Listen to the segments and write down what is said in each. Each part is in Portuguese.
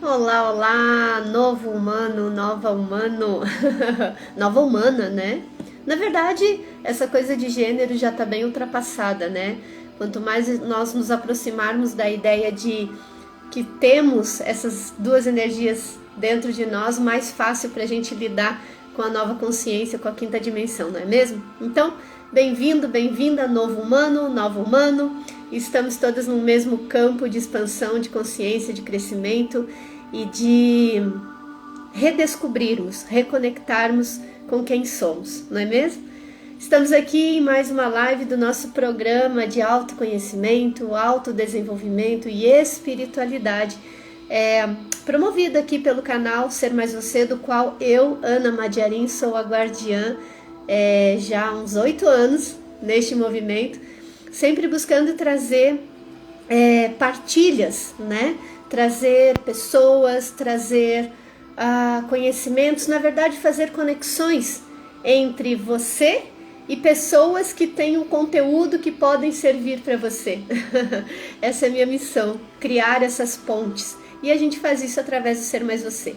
Olá, olá, novo humano, nova humano, nova humana, né? Na verdade, essa coisa de gênero já está bem ultrapassada, né? Quanto mais nós nos aproximarmos da ideia de que temos essas duas energias dentro de nós, mais fácil para a gente lidar com a nova consciência, com a quinta dimensão, não é mesmo? Então, bem-vindo, bem-vinda, novo humano, novo humano. Estamos todas no mesmo campo de expansão, de consciência, de crescimento e de redescobrirmos, reconectarmos com quem somos, não é mesmo? Estamos aqui em mais uma live do nosso programa de autoconhecimento, autodesenvolvimento e espiritualidade, promovido aqui pelo canal Ser Mais Você, do qual eu, Ana Madiarim, sou a guardiã já há uns 8 anos neste movimento, sempre buscando trazer partilhas, né? Trazer pessoas, trazer conhecimentos, na verdade fazer conexões entre você e pessoas que têm um conteúdo que podem servir para você. Essa é a minha missão, criar essas pontes. E a gente faz isso através do Ser Mais Você.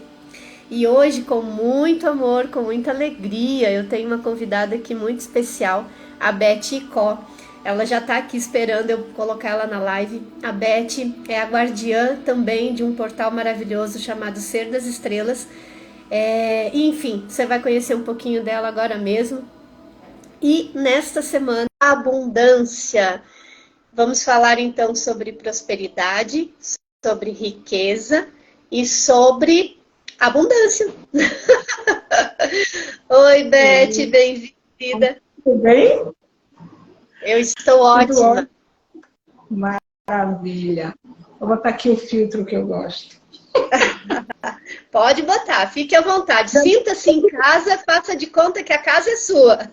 E hoje, com muito amor, com muita alegria, eu tenho uma convidada aqui muito especial, a Beth Icó. Ela já está aqui esperando eu colocar ela na live. A Beth é a guardiã também de um portal maravilhoso chamado Ser das Estrelas. E, enfim, você vai conhecer um pouquinho dela agora mesmo. E nesta semana, abundância. Vamos falar então sobre prosperidade, sobre riqueza e sobre abundância. Oi, Beth, Oi, bem-vinda. tudo bem? Eu estou Tudo ótima. ótimo, maravilha. Vou botar aqui o filtro que eu gosto. Pode botar, fique à vontade. Sinta-se em casa, faça de conta que a casa é sua.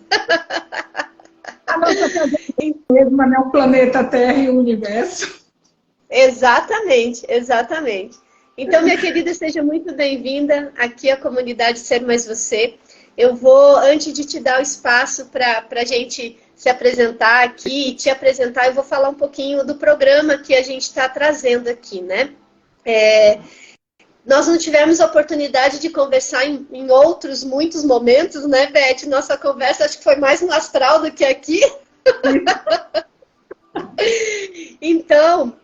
A nossa casa é a mesma, né? O planeta Terra e o universo. Exatamente, exatamente. Então, minha querida, seja muito bem-vinda aqui à comunidade Ser Mais Você. Eu vou, antes de te dar o espaço para a gente se apresentar aqui e te apresentar, eu vou falar um pouquinho do programa que a gente está trazendo aqui, né? Nós não tivemos a oportunidade de conversar em outros muitos momentos, né, Beth? Nossa conversa acho que foi mais no astral do que aqui. Então,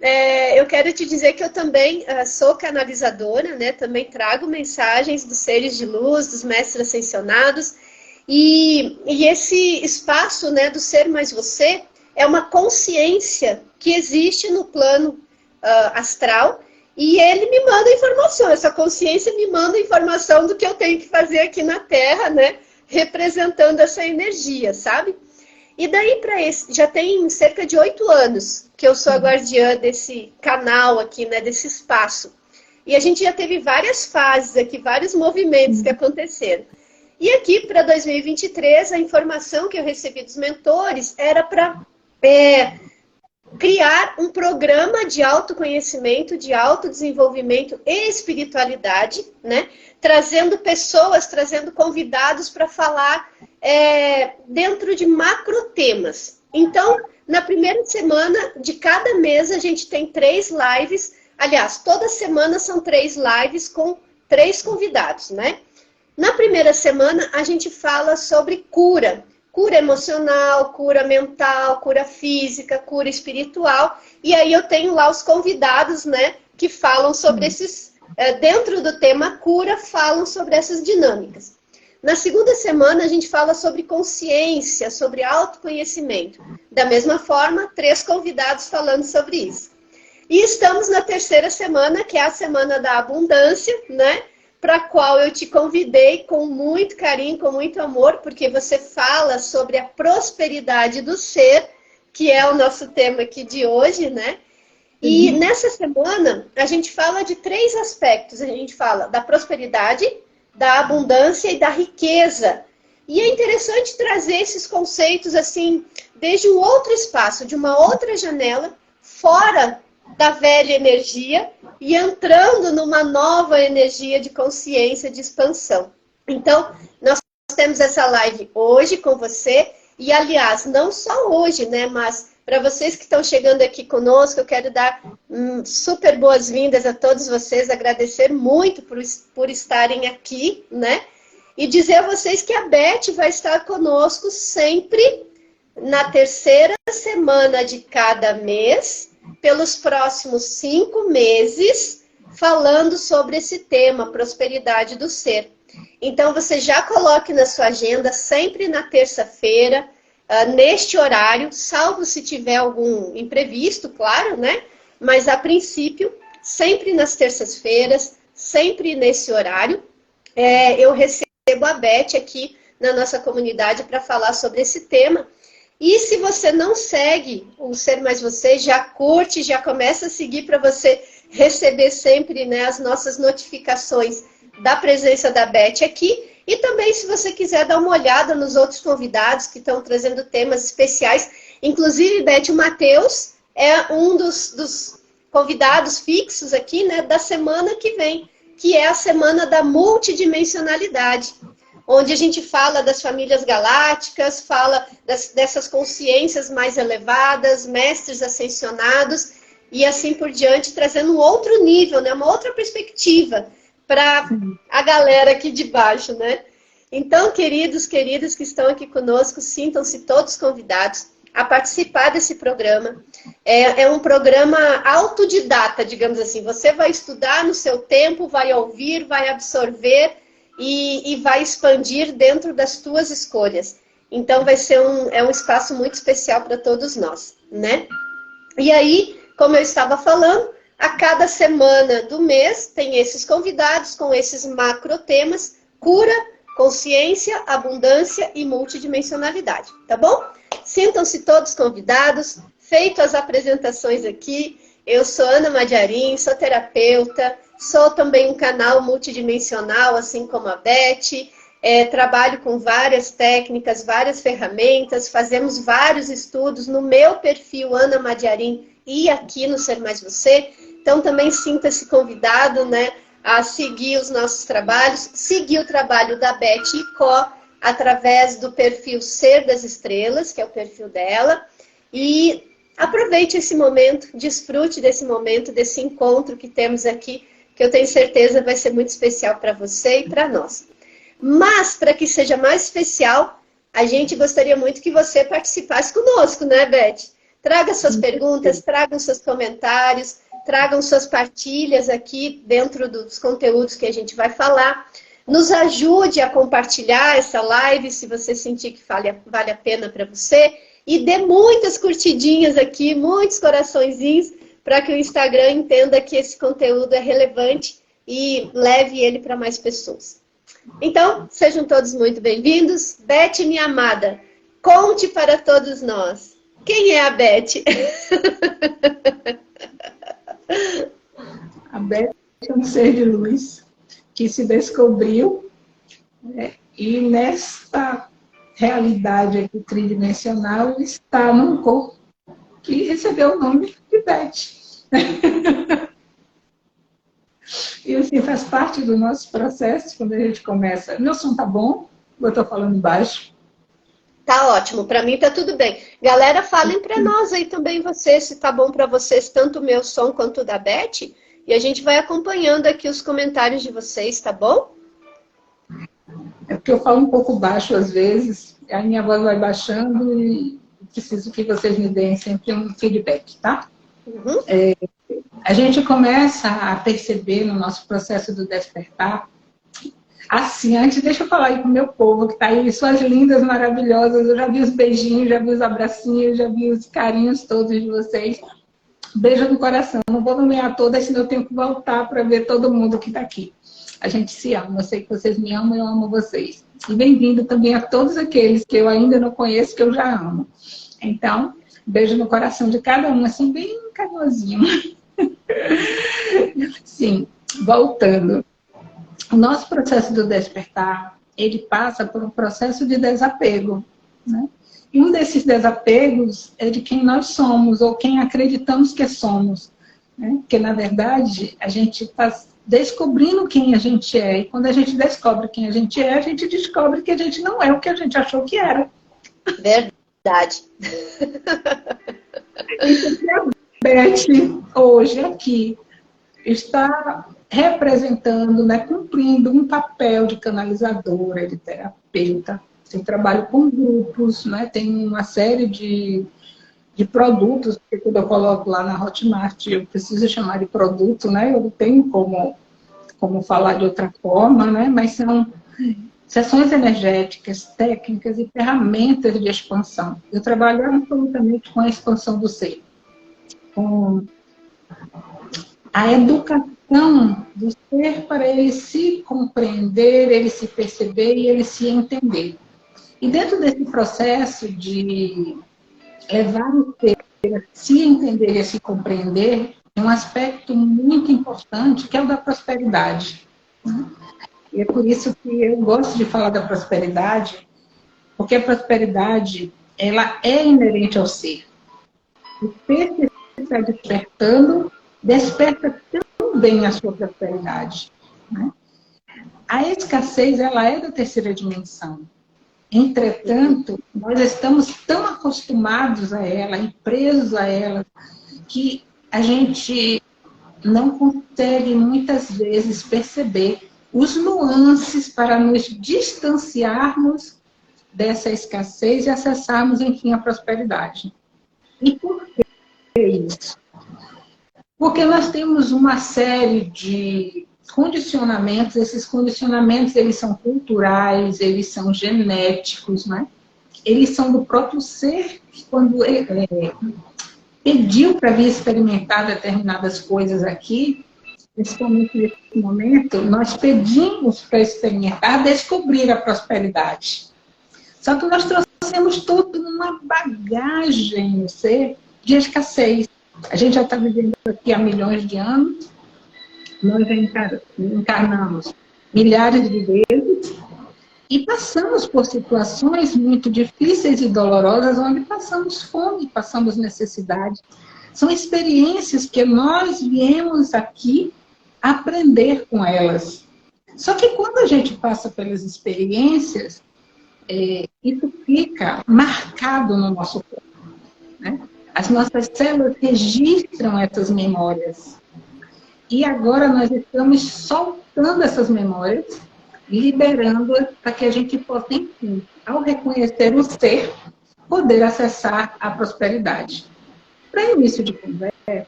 eu quero te dizer que eu também sou canalizadora, né? Também trago mensagens dos seres de luz, dos mestres ascensionados. E esse espaço, né, do Ser Mais Você é uma consciência que existe no plano astral e ele me manda informação. Essa consciência me manda informação do que eu tenho que fazer aqui na Terra, né? Representando essa energia, sabe? E daí para esse, já tem cerca de 8 anos que eu sou a guardiã desse canal aqui, né, desse espaço. E a gente já teve várias fases aqui, vários movimentos que aconteceram. E aqui para 2023, a informação que eu recebi dos mentores era para criar um programa de autoconhecimento, de autodesenvolvimento e espiritualidade, né? Trazendo pessoas, trazendo convidados para falar dentro de macro temas. Então, na primeira semana de cada mês, a gente tem 3 lives. Aliás, toda semana são 3 lives com 3 convidados, né? Na primeira semana, a gente fala sobre cura. Cura emocional, cura mental, cura física, cura espiritual. E aí eu tenho lá os convidados, né, que falam sobre esses, dentro do tema cura, falam sobre essas dinâmicas. Na segunda semana, a gente fala sobre consciência, sobre autoconhecimento. Da mesma forma, 3 convidados falando sobre isso. E estamos na terceira semana, que é a semana da abundância, né? Para a qual eu te convidei com muito carinho, com muito amor, porque você fala sobre a prosperidade do ser, que é o nosso tema aqui de hoje, né? E nessa semana, a gente fala de 3 aspectos. A gente fala da prosperidade, da abundância e da riqueza. E é interessante trazer esses conceitos, assim, desde um outro espaço, de uma outra janela, fora da velha energia e entrando numa nova energia de consciência, de expansão. Então, nós temos essa live hoje com você e, aliás, não só hoje, né, mas Para vocês que estão chegando aqui conosco, eu quero dar super boas-vindas a todos vocês, agradecer muito por estarem aqui, né? E dizer a vocês que a Beth vai estar conosco sempre na terceira semana de cada mês, pelos próximos 5 meses, falando sobre esse tema, prosperidade do ser. Então, você já coloque na sua agenda, sempre na terça-feira, neste horário, salvo se tiver algum imprevisto, claro, né? Mas, a princípio, sempre nas terças-feiras, sempre nesse horário, eu recebo a Beth aqui na nossa comunidade para falar sobre esse tema. E se você não segue o Ser Mais Você, já curte, já começa a seguir para você receber sempre, né, as nossas notificações da presença da Beth aqui. E também, se você quiser dar uma olhada nos outros convidados que estão trazendo temas especiais. Inclusive, Beth, o Matheus é um dos convidados fixos aqui, né, da semana que vem, que é a semana da multidimensionalidade, onde a gente fala das famílias galácticas, fala dessas consciências mais elevadas, mestres ascensionados, e assim por diante, trazendo um outro nível, né? Uma outra perspectiva para a galera aqui de baixo, né? Então, queridos, queridas que estão aqui conosco, sintam-se todos convidados a participar desse programa. É um programa autodidata, digamos assim. Você vai estudar no seu tempo, vai ouvir, vai absorver e vai expandir dentro das tuas escolhas. Então, vai ser um espaço muito especial para todos nós, né? E aí, como eu estava falando, a cada semana do mês tem esses convidados com esses macro temas: cura, consciência, abundância e multidimensionalidade, tá bom? Sintam-se todos convidados. Feito as apresentações aqui, eu sou Ana Madiarim, sou terapeuta, sou também um canal multidimensional, assim como a Beth. Trabalho com várias técnicas, várias ferramentas, fazemos vários estudos no meu perfil Ana Madiarim e aqui no Ser Mais Você. Então também sinta-se convidado, né, a seguir os nossos trabalhos, seguir o trabalho da Beth Icó através do perfil Ser das Estrelas, que é o perfil dela, e aproveite esse momento, desfrute desse momento, desse encontro que temos aqui, que eu tenho certeza vai ser muito especial para você e para nós. Mas, para que seja mais especial, a gente gostaria muito que você participasse conosco, né, Beth? Traga suas perguntas, tragam seus comentários, tragam suas partilhas aqui dentro dos conteúdos que a gente vai falar. Nos ajude a compartilhar essa live, se você sentir que vale a pena para você. E dê muitas curtidinhas aqui, muitos coraçõezinhos, para que o Instagram entenda que esse conteúdo é relevante e leve ele para mais pessoas. Então, sejam todos muito bem-vindos. Beth, minha amada, conte para todos nós. Quem é a Beth? A Beth é um ser de luz que se descobriu, né, e nesta realidade aqui tridimensional está num corpo que recebeu o nome de Beth. E assim, faz parte do nosso processo quando a gente começa. Meu som tá bom? Eu estou falando baixo? Tá ótimo, para mim tá tudo bem. Galera, falem para nós aí também vocês, se tá bom para vocês, tanto o meu som quanto o da Beth, e a gente vai acompanhando aqui os comentários de vocês, tá bom? É porque eu falo um pouco baixo às vezes, a minha voz vai baixando e preciso que vocês me deem sempre um feedback, tá? Uhum. A gente começa a perceber no nosso processo do despertar. Assim, antes, deixa eu falar aí com o meu povo que está aí, suas lindas, maravilhosas. Eu já vi os beijinhos, já vi os abracinhos, já vi os carinhos todos de vocês. Beijo no coração. Não vou nomear todas, senão eu tenho que voltar para ver todo mundo que está aqui. A gente se ama. Eu sei que vocês me amam, eu amo vocês. E bem-vindo também a todos aqueles que eu ainda não conheço, que eu já amo. Então, beijo no coração de cada um, assim, bem carinhosinho. Sim, voltando. O nosso processo do despertar, ele passa por um processo de desapego, né? E um desses desapegos é de quem nós somos, ou quem acreditamos que somos, né? Porque, na verdade, a gente está descobrindo quem a gente é. E quando a gente descobre quem a gente descobre que a gente não é o que a gente achou que era. Verdade. Isso que a Beth, hoje, aqui, está representando, né, cumprindo um papel de canalizadora, de terapeuta. Eu trabalho com grupos, né, tem uma série de produtos, porque quando eu coloco lá na Hotmart, eu preciso chamar de produto, né, eu não tenho como falar de outra forma, né, mas são sessões energéticas, técnicas e ferramentas de expansão. Eu trabalho absolutamente com a expansão do ser, com a educação do ser para ele se compreender, ele se perceber e ele se entender. E dentro desse processo de levar o ser a se entender e a se compreender, tem um aspecto muito importante que é o da prosperidade. E é por isso que eu gosto de falar da prosperidade, porque a prosperidade, ela é inerente ao ser. O ser que está despertando, desperta também a sua prosperidade. Né? A escassez, ela é da terceira dimensão. Entretanto, nós estamos tão acostumados a ela e presos a ela, que a gente não consegue, muitas vezes, perceber os nuances para nos distanciarmos dessa escassez e acessarmos, enfim, a prosperidade. E por que isso? Porque nós temos uma série de condicionamentos, esses condicionamentos, eles são culturais, eles são genéticos, né? Eles são do próprio ser, quando pediu para vir experimentar determinadas coisas aqui, principalmente nesse momento, nós pedimos para experimentar, descobrir a prosperidade. Só que nós trouxemos toda uma bagagem no ser de escassez. A gente já está vivendo aqui há milhões de anos, nós já encarnamos milhares de vezes e passamos por situações muito difíceis e dolorosas, onde passamos fome, passamos necessidade. São experiências que nós viemos aqui aprender com elas. Só que quando a gente passa pelas experiências, isso fica marcado no nosso corpo. Né? As nossas células registram essas memórias. E agora nós estamos soltando essas memórias, liberando-as para que a gente possa, enfim, ao reconhecer o ser, poder acessar a prosperidade. Para início de conversa,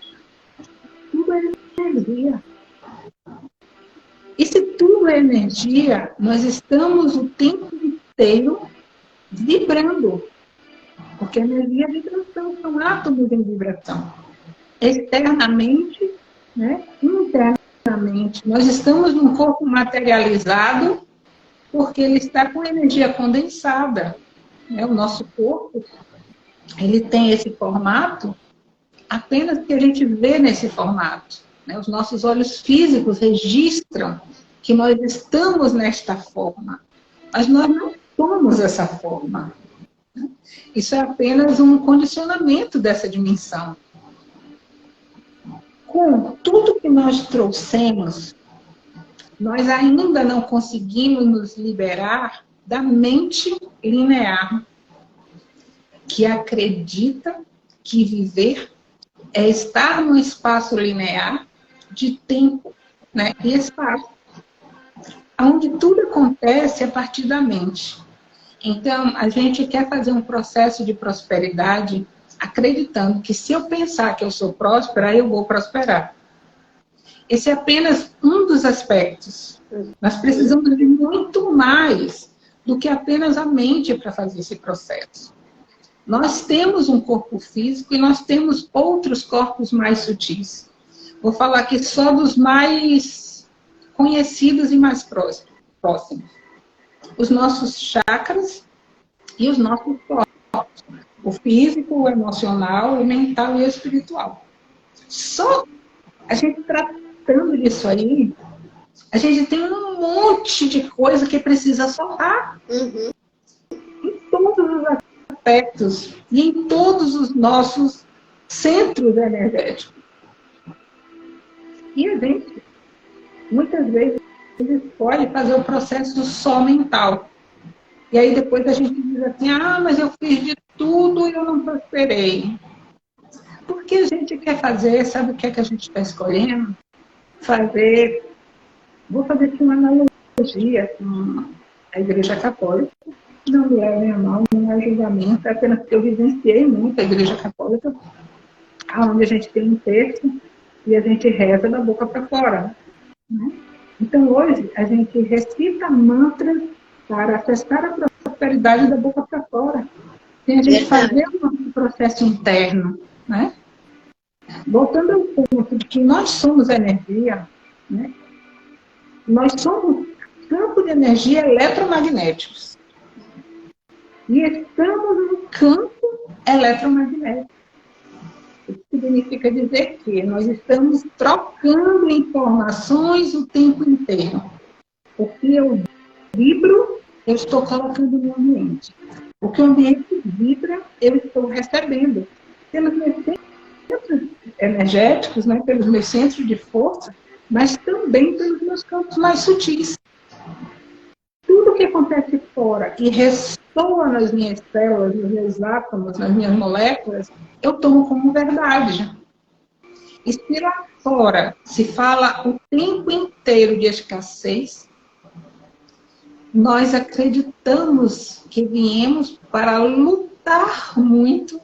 tudo é energia. E se tudo é energia, nós estamos o tempo inteiro vibrando. Porque energia é vibração, são átomos em vibração. Externamente, né, internamente. Nós estamos num corpo materializado porque ele está com energia condensada. Né? O nosso corpo, ele tem esse formato apenas que a gente vê nesse formato. Né? Os nossos olhos físicos registram que nós estamos nesta forma. Mas nós não somos essa forma. Isso é apenas um condicionamento dessa dimensão. Com tudo que nós trouxemos, nós ainda não conseguimos nos liberar da mente linear, que acredita que viver é estar num espaço linear de tempo, né, e espaço, onde tudo acontece a partir da mente. Então, a gente quer fazer um processo de prosperidade acreditando que se eu pensar que eu sou próspera, eu vou prosperar. Esse é apenas um dos aspectos. Nós precisamos de muito mais do que apenas a mente para fazer esse processo. Nós temos um corpo físico e nós temos outros corpos mais sutis. Vou falar aqui só dos mais conhecidos e mais próximos. Os nossos chakras e os nossos corpos. O físico, o emocional, o mental e o espiritual. Só a gente tratando disso aí, a gente tem um monte de coisa que precisa soltar. Uhum. Em todos os aspectos e em todos os nossos centros energéticos. E a gente, muitas vezes, escolhe fazer o processo só mental. E aí depois a gente diz assim, mas eu fiz de tudo e eu não prosperei. que a gente quer fazer, sabe o que é que a gente está escolhendo? Vou fazer aqui uma analogia com a Igreja Católica. Não me levem a mal, não é julgamento, é apenas porque eu vivenciei muito a Igreja Católica, onde a gente tem um texto e a gente reza da boca para fora. Né? Então, hoje, a gente recita mantras para acessar a prosperidade da boca para fora. Tem a gente fazer um processo interno. Né? Voltando ao ponto de que nós somos energia, né? Nós somos campo de energia eletromagnéticos. E estamos no campo eletromagnético. Isso significa dizer que nós estamos trocando informações o tempo inteiro. O que eu vibro, eu estou colocando no ambiente. O que o ambiente vibra, eu estou recebendo. Pelos meus centros energéticos, né, pelos meus centros de força, mas também pelos meus campos mais sutis. Tudo que acontece fora e ressoa nas minhas células, nos meus átomos, nas minhas moléculas, eu tomo como verdade. E se lá fora se fala o tempo inteiro de escassez, nós acreditamos que viemos para lutar muito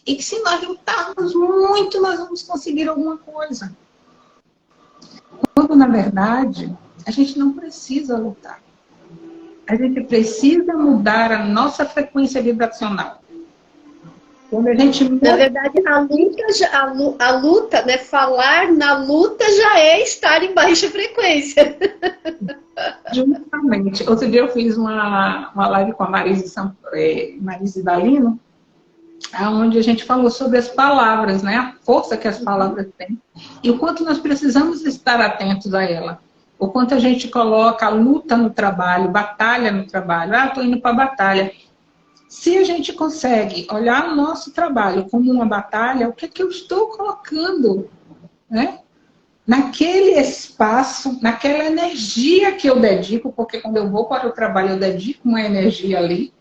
e que se nós lutarmos muito, nós vamos conseguir alguma coisa. Quando, na verdade, a gente não precisa lutar. A gente precisa mudar a nossa frequência vibracional. Quando a gente muda... Na verdade, a luta, né? Falar na luta já é estar em baixa frequência. Justamente. Outro dia eu fiz uma live com a Marise Dalino, onde a gente falou sobre as palavras, né? A força que as palavras têm. E o quanto nós precisamos estar atentos a ela. O quanto a gente coloca a luta no trabalho, batalha no trabalho. Ah, estou indo para a batalha. Se a gente consegue olhar o nosso trabalho como uma batalha, o que é que eu estou colocando, né? Naquele espaço, naquela energia que eu dedico, porque quando eu vou para o trabalho eu dedico uma energia ali,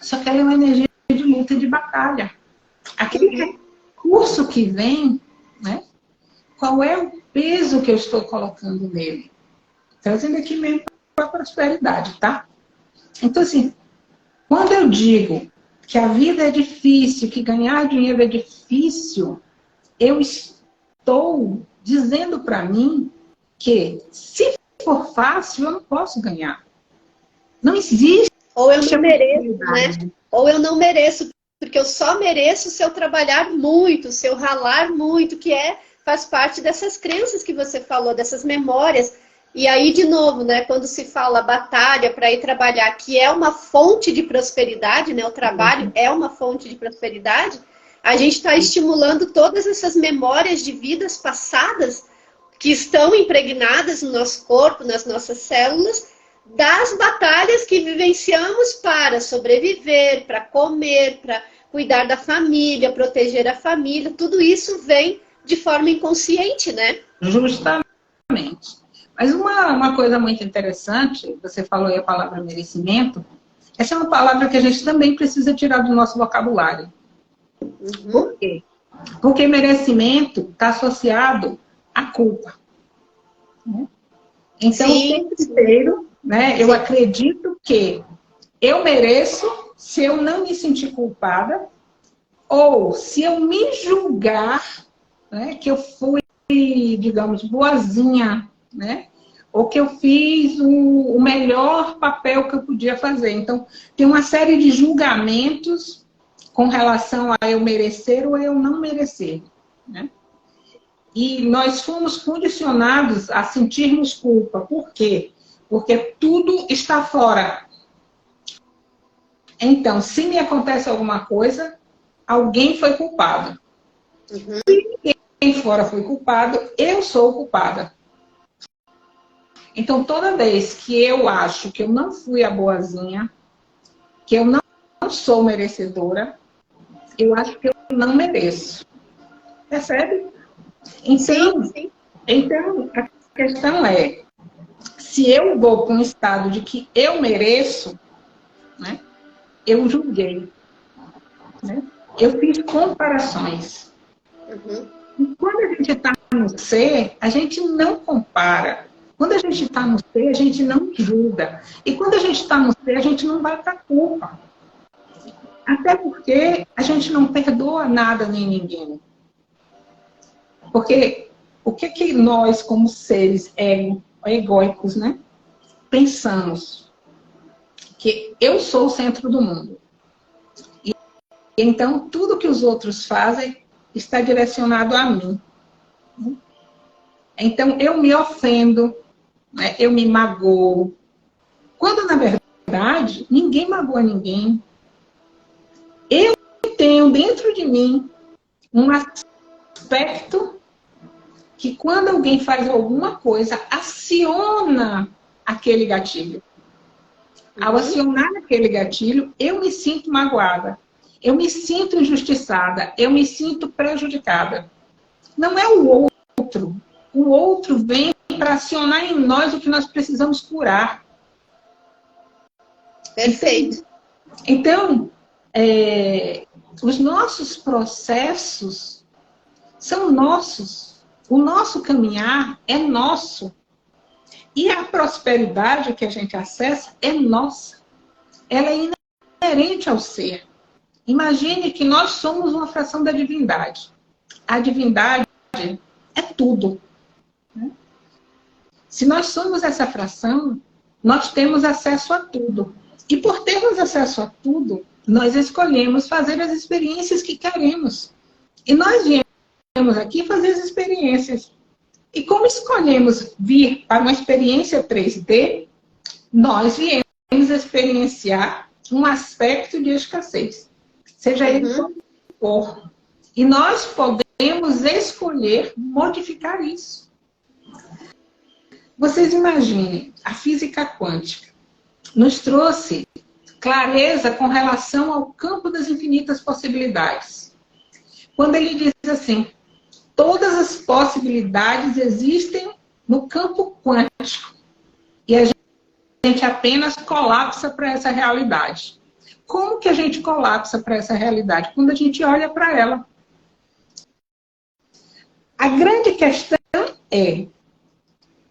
só que ela é uma energia de luta e de batalha. Aquele recurso que vem, né? Qual é o peso que eu estou colocando nele? Trazendo aqui mesmo para a prosperidade, tá? Então, assim, quando eu digo que a vida é difícil, que ganhar dinheiro é difícil, eu estou dizendo para mim que, se for fácil, eu não posso ganhar. Não existe. Ou eu não mereço, né? Ou eu não mereço, porque eu só mereço se eu trabalhar muito, se eu ralar muito, que faz parte dessas crenças que você falou, dessas memórias. E aí, de novo, né, quando se fala batalha para ir trabalhar, que é uma fonte de prosperidade, né, o trabalho é uma fonte de prosperidade, a gente está estimulando todas essas memórias de vidas passadas que estão impregnadas no nosso corpo, nas nossas células, das batalhas que vivenciamos para sobreviver, para comer, para cuidar da família, proteger a família. Tudo isso vem de forma inconsciente, né? Justamente. Mas uma coisa muito interessante, você falou aí a palavra merecimento, essa é uma palavra que a gente também precisa tirar do nosso vocabulário. Uhum. Por quê? Porque merecimento está associado à culpa. Né? Então, o tempo inteiro, né, eu acredito que eu mereço se eu não me sentir culpada, ou se eu me julgar, né, que eu fui, digamos, boazinha, né? Ou que eu fiz o melhor papel que eu podia fazer. Então, tem uma série de julgamentos com relação a eu merecer ou eu não merecer. Né? E nós fomos condicionados a sentirmos culpa. Por quê? Porque tudo está fora. Então, se me acontece alguma coisa, alguém foi culpado. Uhum. Se ninguém fora foi culpado, eu sou culpada. Então, toda vez que eu acho que eu não fui a boazinha, que eu não sou merecedora, eu acho que eu não mereço. Percebe? Então, sim. Então a questão é, se eu vou para um estado de que eu mereço, né, eu julguei. Né? Eu fiz comparações. Uhum. E quando a gente está no ser, a gente não compara. Quando a gente está no ser, a gente não julga. E quando a gente está no ser, a gente não vai para a culpa. Até porque a gente não perdoa nada nem ninguém. Porque o que nós, como seres egóicos, né, pensamos? Que eu sou o centro do mundo. E então, tudo que os outros fazem está direcionado a mim. Então, eu me ofendo, né, eu me magoo. Quando, na verdade, ninguém magoa ninguém. Eu tenho dentro de mim um aspecto que quando alguém faz alguma coisa, aciona aquele gatilho. Ao acionar aquele gatilho, eu me sinto magoada, eu me sinto injustiçada, eu me sinto prejudicada. Não é o outro. O outro vem para acionar em nós o que nós precisamos curar. Perfeito. Então, os nossos processos são nossos. O nosso caminhar é nosso. E a prosperidade que a gente acessa é nossa. Ela é inerente ao ser. Imagine que nós somos uma fração da divindade. A divindade é tudo. Se nós somos essa fração, nós temos acesso a tudo. E por termos acesso a tudo, nós escolhemos fazer as experiências que queremos. E nós viemos aqui fazer as experiências. E como escolhemos vir para uma experiência 3D, nós viemos experienciar um aspecto de escassez. Seja ele qual for. E nós podemos escolher modificar isso. Vocês imaginem, a física quântica nos trouxe clareza com relação ao campo das infinitas possibilidades. Quando ele diz assim, todas as possibilidades existem no campo quântico. E a gente apenas colapsa para essa realidade. Como que a gente colapsa para essa realidade? Quando a gente olha para ela. A grande questão é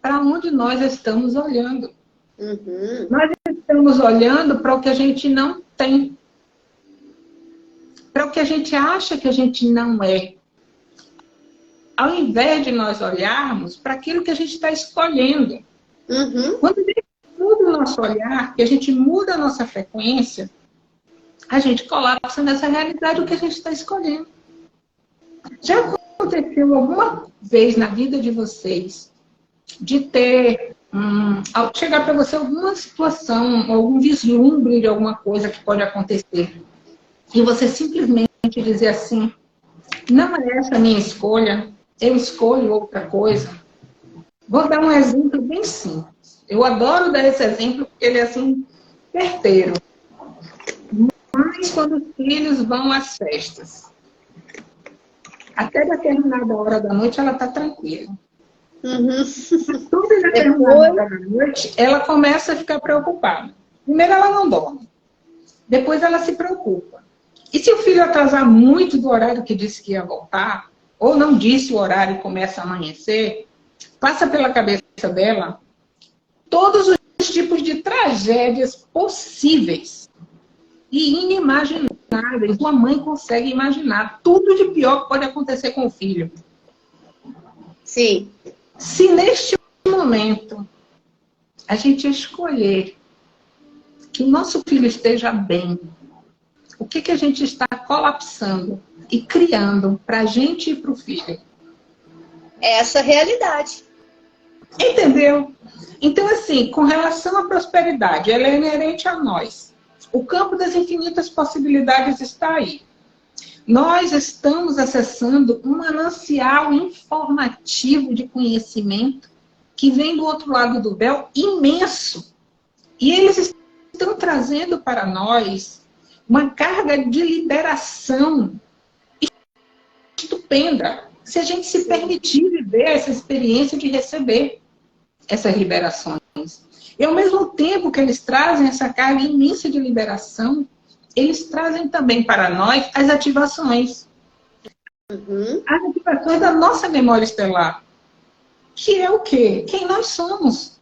para onde nós estamos olhando. Nós estamos olhando para o que a gente não tem. Para o que a gente acha que a gente não é. Ao invés de nós olharmos para aquilo que a gente está escolhendo. Quando a gente muda o nosso olhar, que a gente muda a nossa frequência, a gente colapsa nessa realidade o que a gente está escolhendo. Já aconteceu alguma vez na vida de vocês de ter, ao chegar para você alguma situação, algum vislumbre de alguma coisa que pode acontecer, e você simplesmente dizer assim, não é essa a minha escolha, eu escolho outra coisa? Vou dar um exemplo bem simples. Eu adoro dar esse exemplo porque ele é assim, certeiro. Mas quando os filhos vão às festas, até determinada hora da noite ela está tranquila. Toda determinada hora da noite, ela começa a ficar preocupada. Primeiro ela não dorme. Depois ela se preocupa. E se o filho atrasar muito do horário que disse que ia voltar, ou não disse o horário e começa a amanhecer, passa pela cabeça dela todos os tipos de tragédias possíveis e inimagináveis. Uma mãe consegue imaginar tudo de pior que pode acontecer com o filho. Sim. Se neste momento a gente escolher que o nosso filho esteja bem, o que a gente está colapsando e criando para a gente e para o filho? É essa realidade. Entendeu? Então, assim, com relação à prosperidade, ela é inerente a nós. O campo das infinitas possibilidades está aí. Nós estamos acessando um manancial informativo de conhecimento que vem do outro lado do véu imenso. E eles estão trazendo para nós uma carga de liberação estupenda. Se a gente se permitir viver essa experiência de receber essas liberações. E ao mesmo tempo que eles trazem essa carga imensa de liberação, eles trazem também para nós as ativações. As ativações da nossa memória estelar. Que é o quê? Quem nós somos.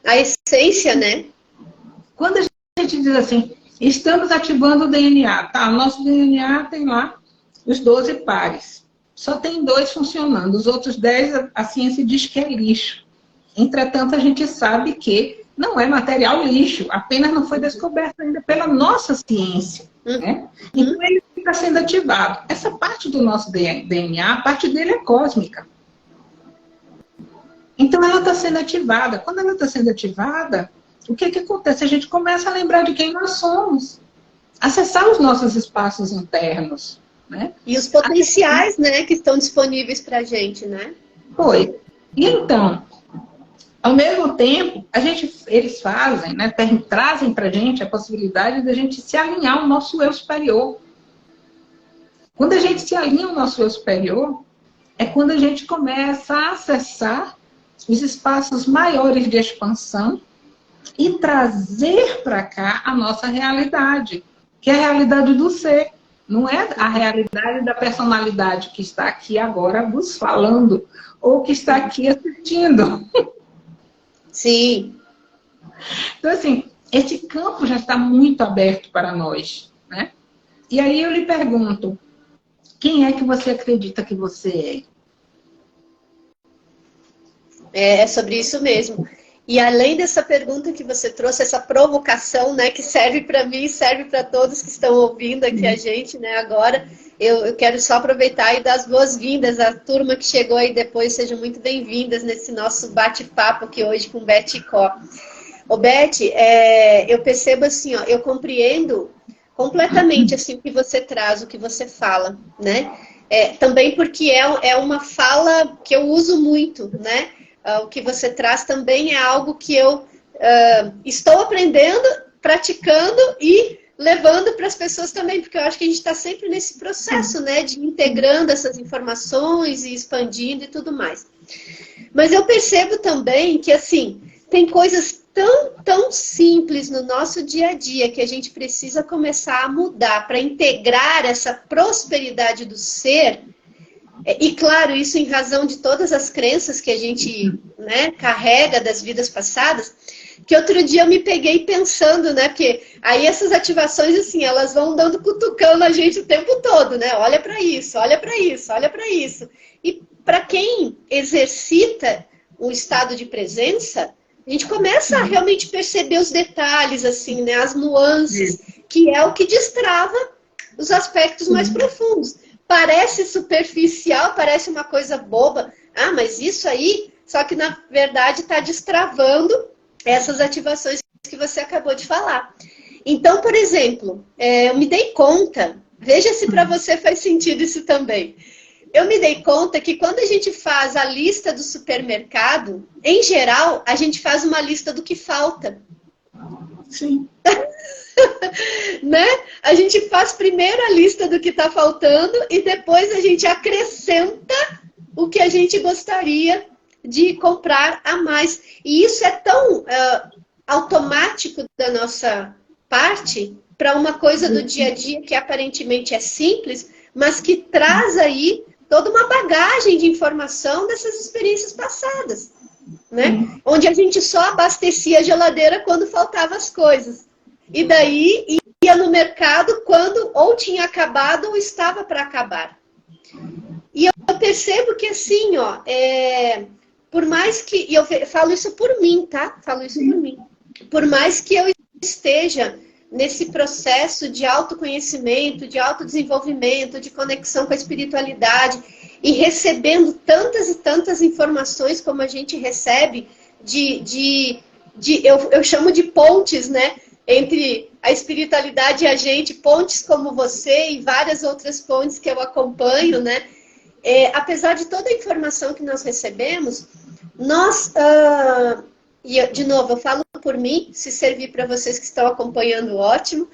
A essência, né? Quando a gente diz assim, estamos ativando o DNA, tá? O nosso DNA tem lá os 12 pares. Só tem 2 funcionando. Os outros 10, a ciência diz que é lixo. Entretanto, a gente sabe que não é material lixo. Apenas não foi descoberto ainda pela nossa ciência. Né? Então, ele está sendo ativado. Essa parte do nosso DNA, a parte dele é cósmica. Então, ela está sendo ativada. Quando ela está sendo ativada, o que acontece? A gente começa a lembrar de quem nós somos. Acessar os nossos espaços internos. Né? E os potenciais, né, que estão disponíveis para a gente, né? Foi. E então, ao mesmo tempo, eles fazem, né, trazem para a gente a possibilidade de a gente se alinhar ao nosso eu superior. Quando a gente se alinha ao nosso eu superior, é quando a gente começa a acessar os espaços maiores de expansão e trazer para cá a nossa realidade, que é a realidade do ser. Não é a realidade da personalidade que está aqui agora nos falando, ou que está aqui assistindo. Sim. Então, assim, esse campo já está muito aberto para nós, né? E aí eu lhe pergunto, quem é que você acredita que você é? É sobre isso mesmo. E além dessa pergunta que você trouxe, essa provocação, né, que serve para mim e serve para todos que estão ouvindo aqui a gente, né, agora, eu quero só aproveitar e dar as boas-vindas à turma que chegou aí depois, sejam muito bem-vindas nesse nosso bate-papo aqui hoje com Beth Có. Ô, Beth, eu percebo assim, ó, eu compreendo completamente assim, o que você traz, o que você fala, né? Também porque é uma fala que eu uso muito, né? O que você traz também é algo que eu estou aprendendo, praticando e levando para as pessoas também, porque eu acho que a gente está sempre nesse processo, né, de integrando essas informações e expandindo e tudo mais. Mas eu percebo também que, assim, tem coisas tão simples no nosso dia a dia que a gente precisa começar a mudar para integrar essa prosperidade do ser. E claro, isso em razão de todas as crenças que a gente, né, carrega das vidas passadas, que outro dia eu me peguei pensando, né, porque aí essas ativações, assim, elas vão dando cutucando a gente o tempo todo, né, olha para isso, olha para isso, olha para isso. E para quem exercita um estado de presença, a gente começa a realmente perceber os detalhes, assim, né, as nuances, que é o que destrava os aspectos mais profundos. Parece superficial, parece uma coisa boba. Ah, mas isso aí, só que na verdade está destravando essas ativações que você acabou de falar. Então, por exemplo, eu me dei conta, veja se para você faz sentido isso também. Eu me dei conta que quando a gente faz a lista do supermercado, em geral, a gente faz uma lista do que falta. Sim. Né? A gente faz primeiro a lista do que está faltando e depois a gente acrescenta o que a gente gostaria de comprar a mais. E isso é tão automático da nossa parte para uma coisa do dia a dia que aparentemente é simples, mas que traz aí toda uma bagagem de informação dessas experiências passadas, né? Onde a gente só abastecia a geladeira quando faltavam as coisas. E daí ia no mercado quando ou tinha acabado ou estava para acabar. E eu percebo que assim, ó, por mais que... E eu falo isso por mim, tá? Falo isso por mim. Por mais que eu esteja nesse processo de autoconhecimento, de autodesenvolvimento, de conexão com a espiritualidade, e recebendo tantas e tantas informações como a gente recebe, eu chamo de pontes, né? Entre a espiritualidade e a gente, pontes como você e várias outras pontes que eu acompanho, né? Apesar de toda a informação que nós recebemos, nós, e de novo, eu falo por mim, se servir para vocês que estão acompanhando, ótimo,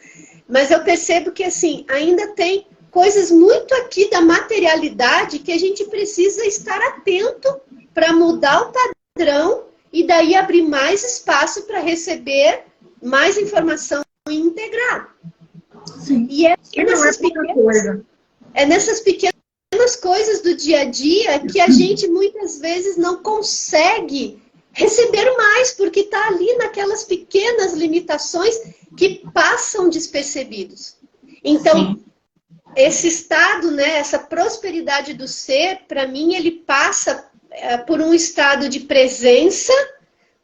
mas eu percebo que, assim, ainda tem coisas muito aqui da materialidade que a gente precisa estar atento para mudar o padrão e daí abrir mais espaço para receber mais informação e integrar. Sim. E nessas pequenas algumas coisas do dia a dia que a gente muitas vezes não consegue receber mais, porque está ali naquelas pequenas limitações que passam despercebidos. Então, sim, esse estado, né, essa prosperidade do ser, para mim, ele passa por um estado de presença,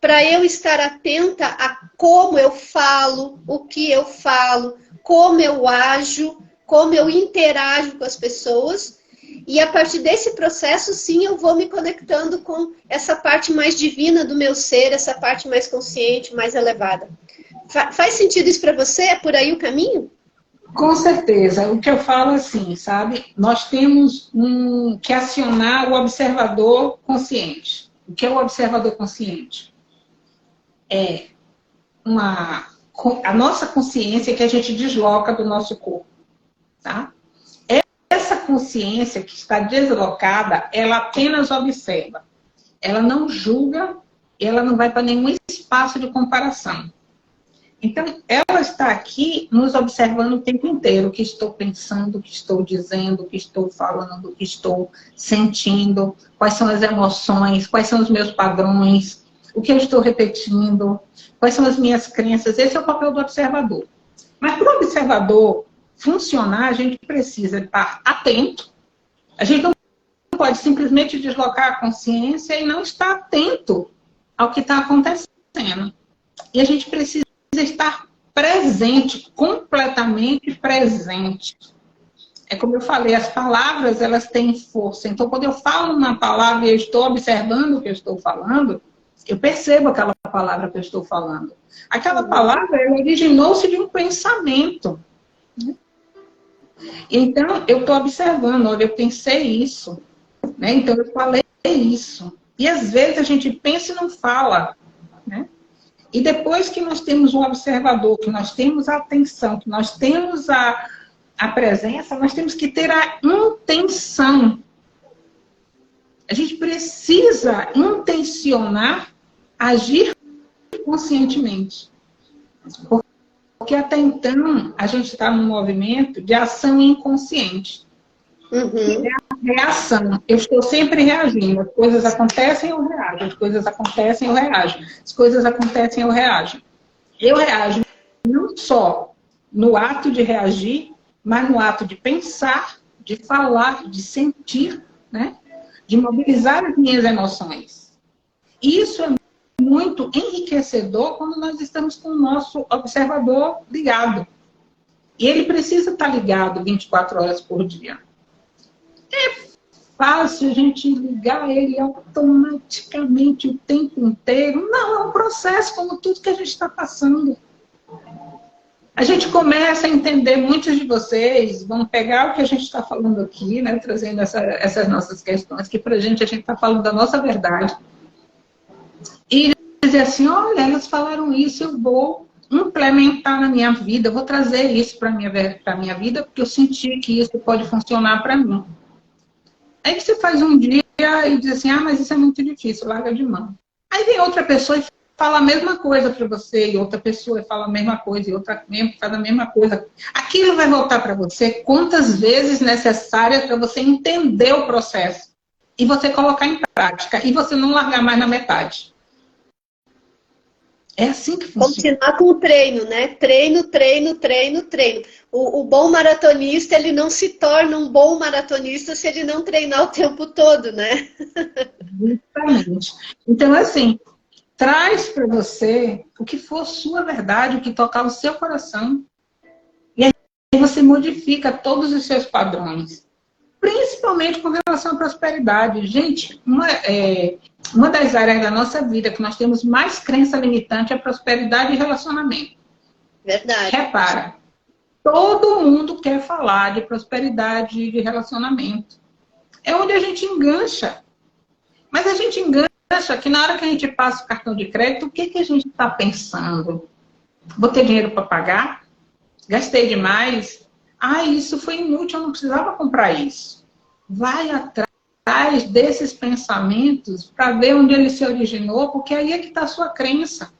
para eu estar atenta a como eu falo, o que eu falo, como eu ajo, como eu interajo com as pessoas. E a partir desse processo, sim, eu vou me conectando com essa parte mais divina do meu ser, essa parte mais consciente, mais elevada. Faz sentido isso para você? É por aí o caminho? Com certeza. O que eu falo assim, sabe? Nós temos que acionar o observador consciente. O que é o observador consciente? É a nossa consciência que a gente desloca do nosso corpo, tá? Essa consciência que está deslocada, ela apenas observa. Ela não julga, ela não vai para nenhum espaço de comparação. Então, ela está aqui nos observando o tempo inteiro o que estou pensando, o que estou dizendo, o que estou falando, o que estou sentindo, quais são as emoções, quais são os meus padrões, o que eu estou repetindo, quais são as minhas crenças. Esse é o papel do observador. Mas para o observador funcionar, a gente precisa estar atento. A gente não pode simplesmente deslocar a consciência e não estar atento ao que está acontecendo. E a gente precisa estar presente, completamente presente. É como eu falei, as palavras, elas têm força. Então, quando eu falo uma palavra e eu estou observando o que eu estou falando, eu percebo aquela palavra que eu estou falando. Aquela palavra, ela originou-se de um pensamento. Então, eu estou observando, olha, eu pensei isso, né? Então, eu falei isso. E, às vezes, a gente pensa e não fala, né? E depois que nós temos um observador, que nós temos a atenção, que nós temos a presença, nós temos que ter a intenção. A gente precisa intencionar agir conscientemente. Porque até então a gente está num movimento de ação inconsciente. Uhum. É a reação. Eu estou sempre reagindo. As coisas acontecem, eu reajo. As coisas acontecem, eu reajo. As coisas acontecem, eu reajo. Eu reajo não só no ato de reagir, mas no ato de pensar, de falar, de sentir, né? De mobilizar as minhas emoções. Isso é muito enriquecedor quando nós estamos com o nosso observador ligado. E ele precisa estar ligado 24 horas por dia. É fácil a gente ligar ele automaticamente o tempo inteiro. Não, é um processo como tudo que a gente está passando. A gente começa a entender, muitos de vocês vão pegar o que a gente está falando aqui, né, trazendo essas nossas questões, que para a gente está falando da nossa verdade. E dizer assim, olha, elas falaram isso, eu vou implementar na minha vida, eu vou trazer isso para a minha vida, porque eu senti que isso pode funcionar para mim. Aí que você faz um dia e diz assim, mas isso é muito difícil, larga de mão. Aí vem outra pessoa e fala a mesma coisa para você, e outra pessoa fala a mesma coisa, e outra faz a mesma coisa. Aquilo vai voltar para você quantas vezes necessárias para você entender o processo. E você colocar em prática, e você não largar mais na metade. É assim que funciona. Continuar com o treino, né? Treino, treino, treino, treino. O bom maratonista, ele não se torna um bom maratonista se ele não treinar o tempo todo, né? Justamente. Então, assim, traz para você o que for sua verdade, o que tocar o seu coração. E aí você modifica todos os seus padrões. Principalmente com relação à prosperidade. Gente, uma das áreas da nossa vida que nós temos mais crença limitante é prosperidade e relacionamento. Verdade. Repara, todo mundo quer falar de prosperidade e de relacionamento. É onde a gente engancha. Mas a gente engancha que na hora que a gente passa o cartão de crédito, o que a gente está pensando? Vou ter dinheiro para pagar? Gastei demais? Isso foi inútil, eu não precisava comprar isso. Vai atrás desses pensamentos para ver onde ele se originou, porque aí é que está a sua crença.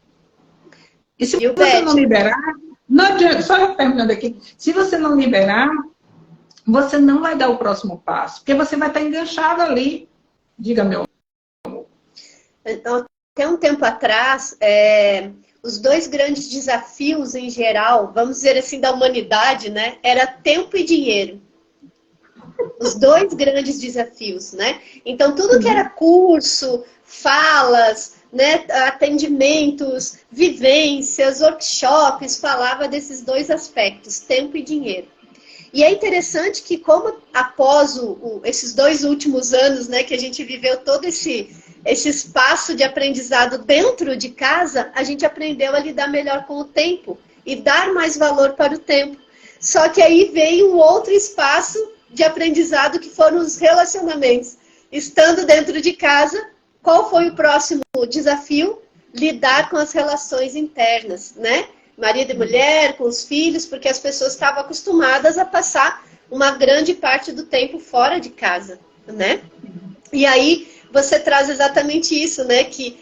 E se você não liberar, não adianta, só terminando aqui, se você não liberar, você não vai dar o próximo passo, porque você vai estar enganchado ali. Diga, meu. Até um tempo atrás, os dois grandes desafios em geral, vamos dizer assim, da humanidade, né? Era tempo e dinheiro. Os dois grandes desafios, né? Então, tudo que era curso, falas, né, atendimentos, vivências, workshops, falava desses dois aspectos, tempo e dinheiro. E é interessante que, como após esses 2 últimos anos, né, que a gente viveu todo esse espaço de aprendizado dentro de casa, a gente aprendeu a lidar melhor com o tempo e dar mais valor para o tempo. Só que aí veio um outro espaço de aprendizado que foram os relacionamentos. Estando dentro de casa, qual foi o próximo desafio? Lidar com as relações internas, né? Marido e mulher, com os filhos, porque as pessoas estavam acostumadas a passar uma grande parte do tempo fora de casa, né? E aí você traz exatamente isso, né? Que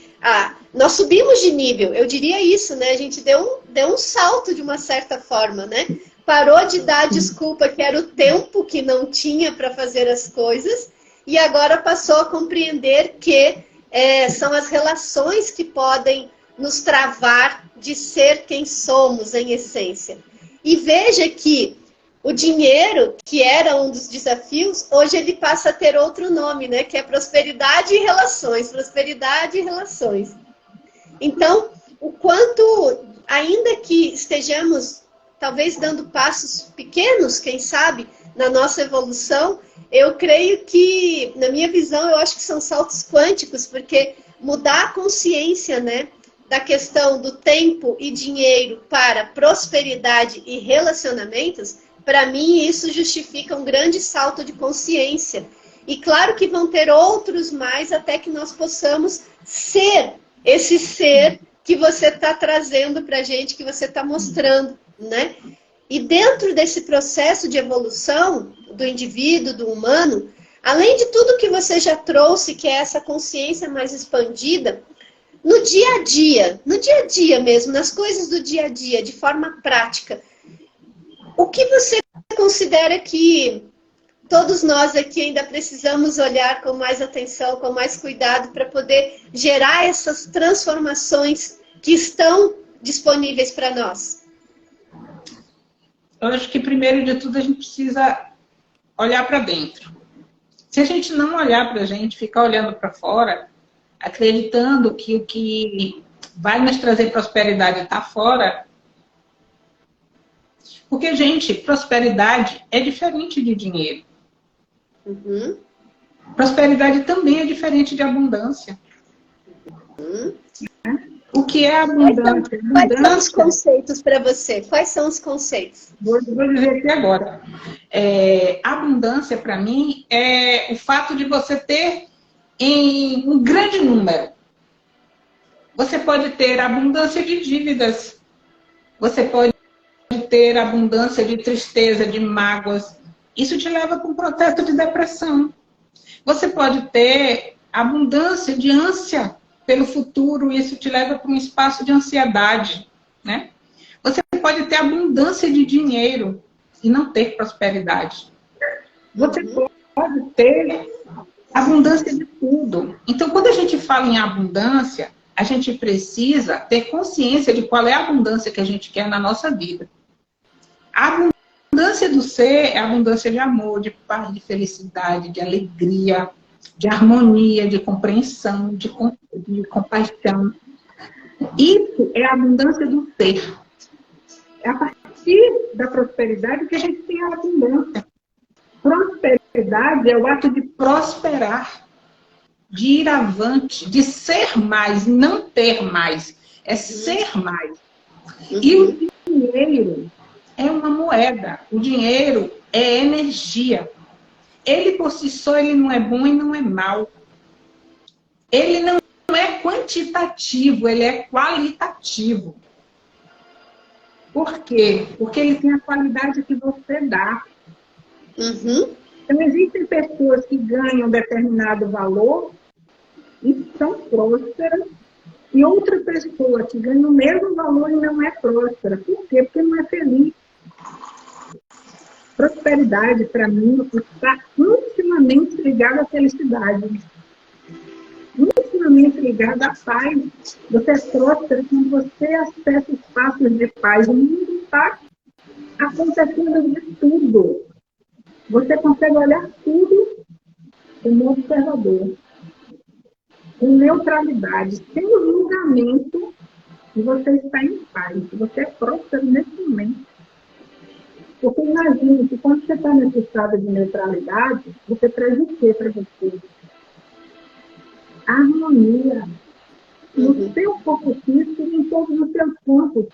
nós subimos de nível, eu diria isso, né? A gente deu um salto de uma certa forma, né? Parou de dar desculpa que era o tempo que não tinha para fazer as coisas e agora passou a compreender que são as relações que podem nos travar de ser quem somos em essência. E veja que o dinheiro, que era um dos desafios, hoje ele passa a ter outro nome, né? Que é prosperidade e relações. Prosperidade e relações. Então, o quanto, ainda que estejamos talvez dando passos pequenos, quem sabe, na nossa evolução, eu creio que, na minha visão, eu acho que são saltos quânticos, porque mudar a consciência, né, da questão do tempo e dinheiro para prosperidade e relacionamentos, para mim isso justifica um grande salto de consciência. E claro que vão ter outros mais até que nós possamos ser esse ser que você está trazendo para a gente, que você está mostrando, né? E dentro desse processo de evolução do indivíduo, do humano, além de tudo que você já trouxe, que é essa consciência mais expandida, no dia a dia mesmo, nas coisas do dia a dia, de forma prática, o que você considera que todos nós aqui ainda precisamos olhar com mais atenção, com mais cuidado, para poder gerar essas transformações que estão disponíveis para nós? Eu acho que, primeiro de tudo, a gente precisa olhar para dentro. Se a gente não olhar para a gente, ficar olhando para fora, acreditando que o que vai nos trazer prosperidade está fora. Porque, gente, prosperidade é diferente de dinheiro. Uhum. Prosperidade também é diferente de abundância. Uhum. O que é abundância? Quais são os conceitos para você? Quais são os conceitos? Vou dizer aqui agora. Abundância, para mim, é o fato de você ter em um grande número. Você pode ter abundância de dívidas. Você pode ter abundância de tristeza, de mágoas. Isso te leva para um processo de depressão. Você pode ter abundância de ânsia pelo futuro, isso te leva para um espaço de ansiedade, né? Você pode ter abundância de dinheiro e não ter prosperidade. Você pode ter abundância de tudo. Então, quando a gente fala em abundância, a gente precisa ter consciência de qual é a abundância que a gente quer na nossa vida. A abundância do ser é a abundância de amor, de paz, de felicidade, de alegria, de harmonia, de compreensão, de compaixão. Isso é a abundância do ser. É a partir da prosperidade que a gente tem a abundância. Prosperidade é o ato de prosperar, de ir avante, de ser mais, não ter mais. É ser mais. E o dinheiro é uma moeda. O dinheiro é energia. Ele por si só, ele não é bom e não é mau. Ele não é quantitativo, ele é qualitativo. Por quê? Porque ele tem a qualidade que você dá. Uhum. Então, existem pessoas que ganham determinado valor e são prósperas, e outra pessoa que ganha o mesmo valor e não é próspera. Por quê? Porque não é feliz. Prosperidade, para mim, está intimamente ligada à felicidade. Intimamente ligada à paz. Você é próspero quando você acessa espaços de paz. O mundo está acontecendo de tudo. Você consegue olhar tudo como observador, com neutralidade, sem julgamento, e você está em paz. Você é próspero nesse momento. Porque imagine que quando você está nesse estado de neutralidade, você traz o quê para você? Harmonia. No seu corpo físico e em todos os seus campos.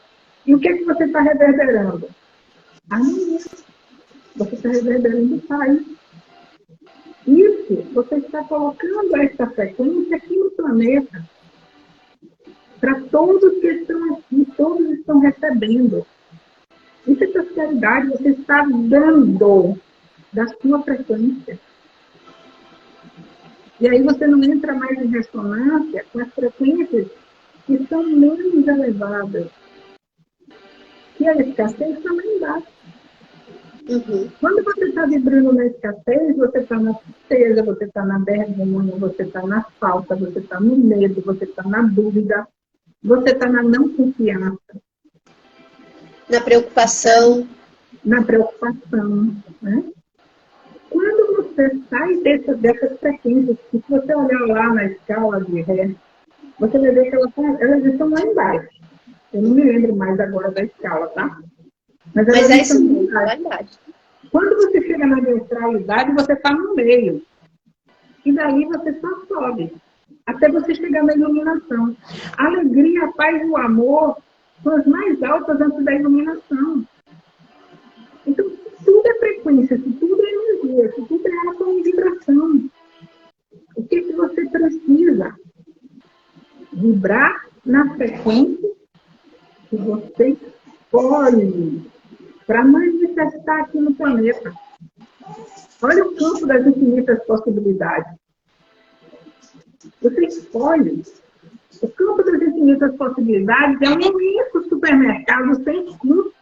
E o que é que você está reverberando? Harmonia. Você está reverberando paz. Isso, você está colocando essa frequência aqui no planeta. Para todos que estão aqui, todos estão recebendo. Isso é prosperidade, você está dando da sua frequência. E aí você não entra mais em ressonância com as frequências que são menos elevadas. E a escassez também dá. Quando você está vibrando na escassez, você está na tristeza, você está na vergonha, você está na falta, você está no medo, você está na dúvida, você está na não confiança. Na preocupação. Na preocupação, né? Quando você sai dessas frequências, se você olhar lá na escala de Ré, você vai ver que elas estão lá embaixo. Eu não me lembro mais agora da escala, tá? Mas é isso mesmo, lá embaixo. Quando você chega na neutralidade, você está no meio. E daí você só sobe. Até você chegar na iluminação. A alegria, a paz e o amor são as mais altas antes da iluminação. Então, tudo é frequência, tudo é energia, tudo é átomo de vibração. O que você precisa? Vibrar na frequência que você escolhe para manifestar aqui no planeta. Olha o campo das infinitas possibilidades. Você escolhe. O campo das infinitas possibilidades é um imenso supermercado sem fim.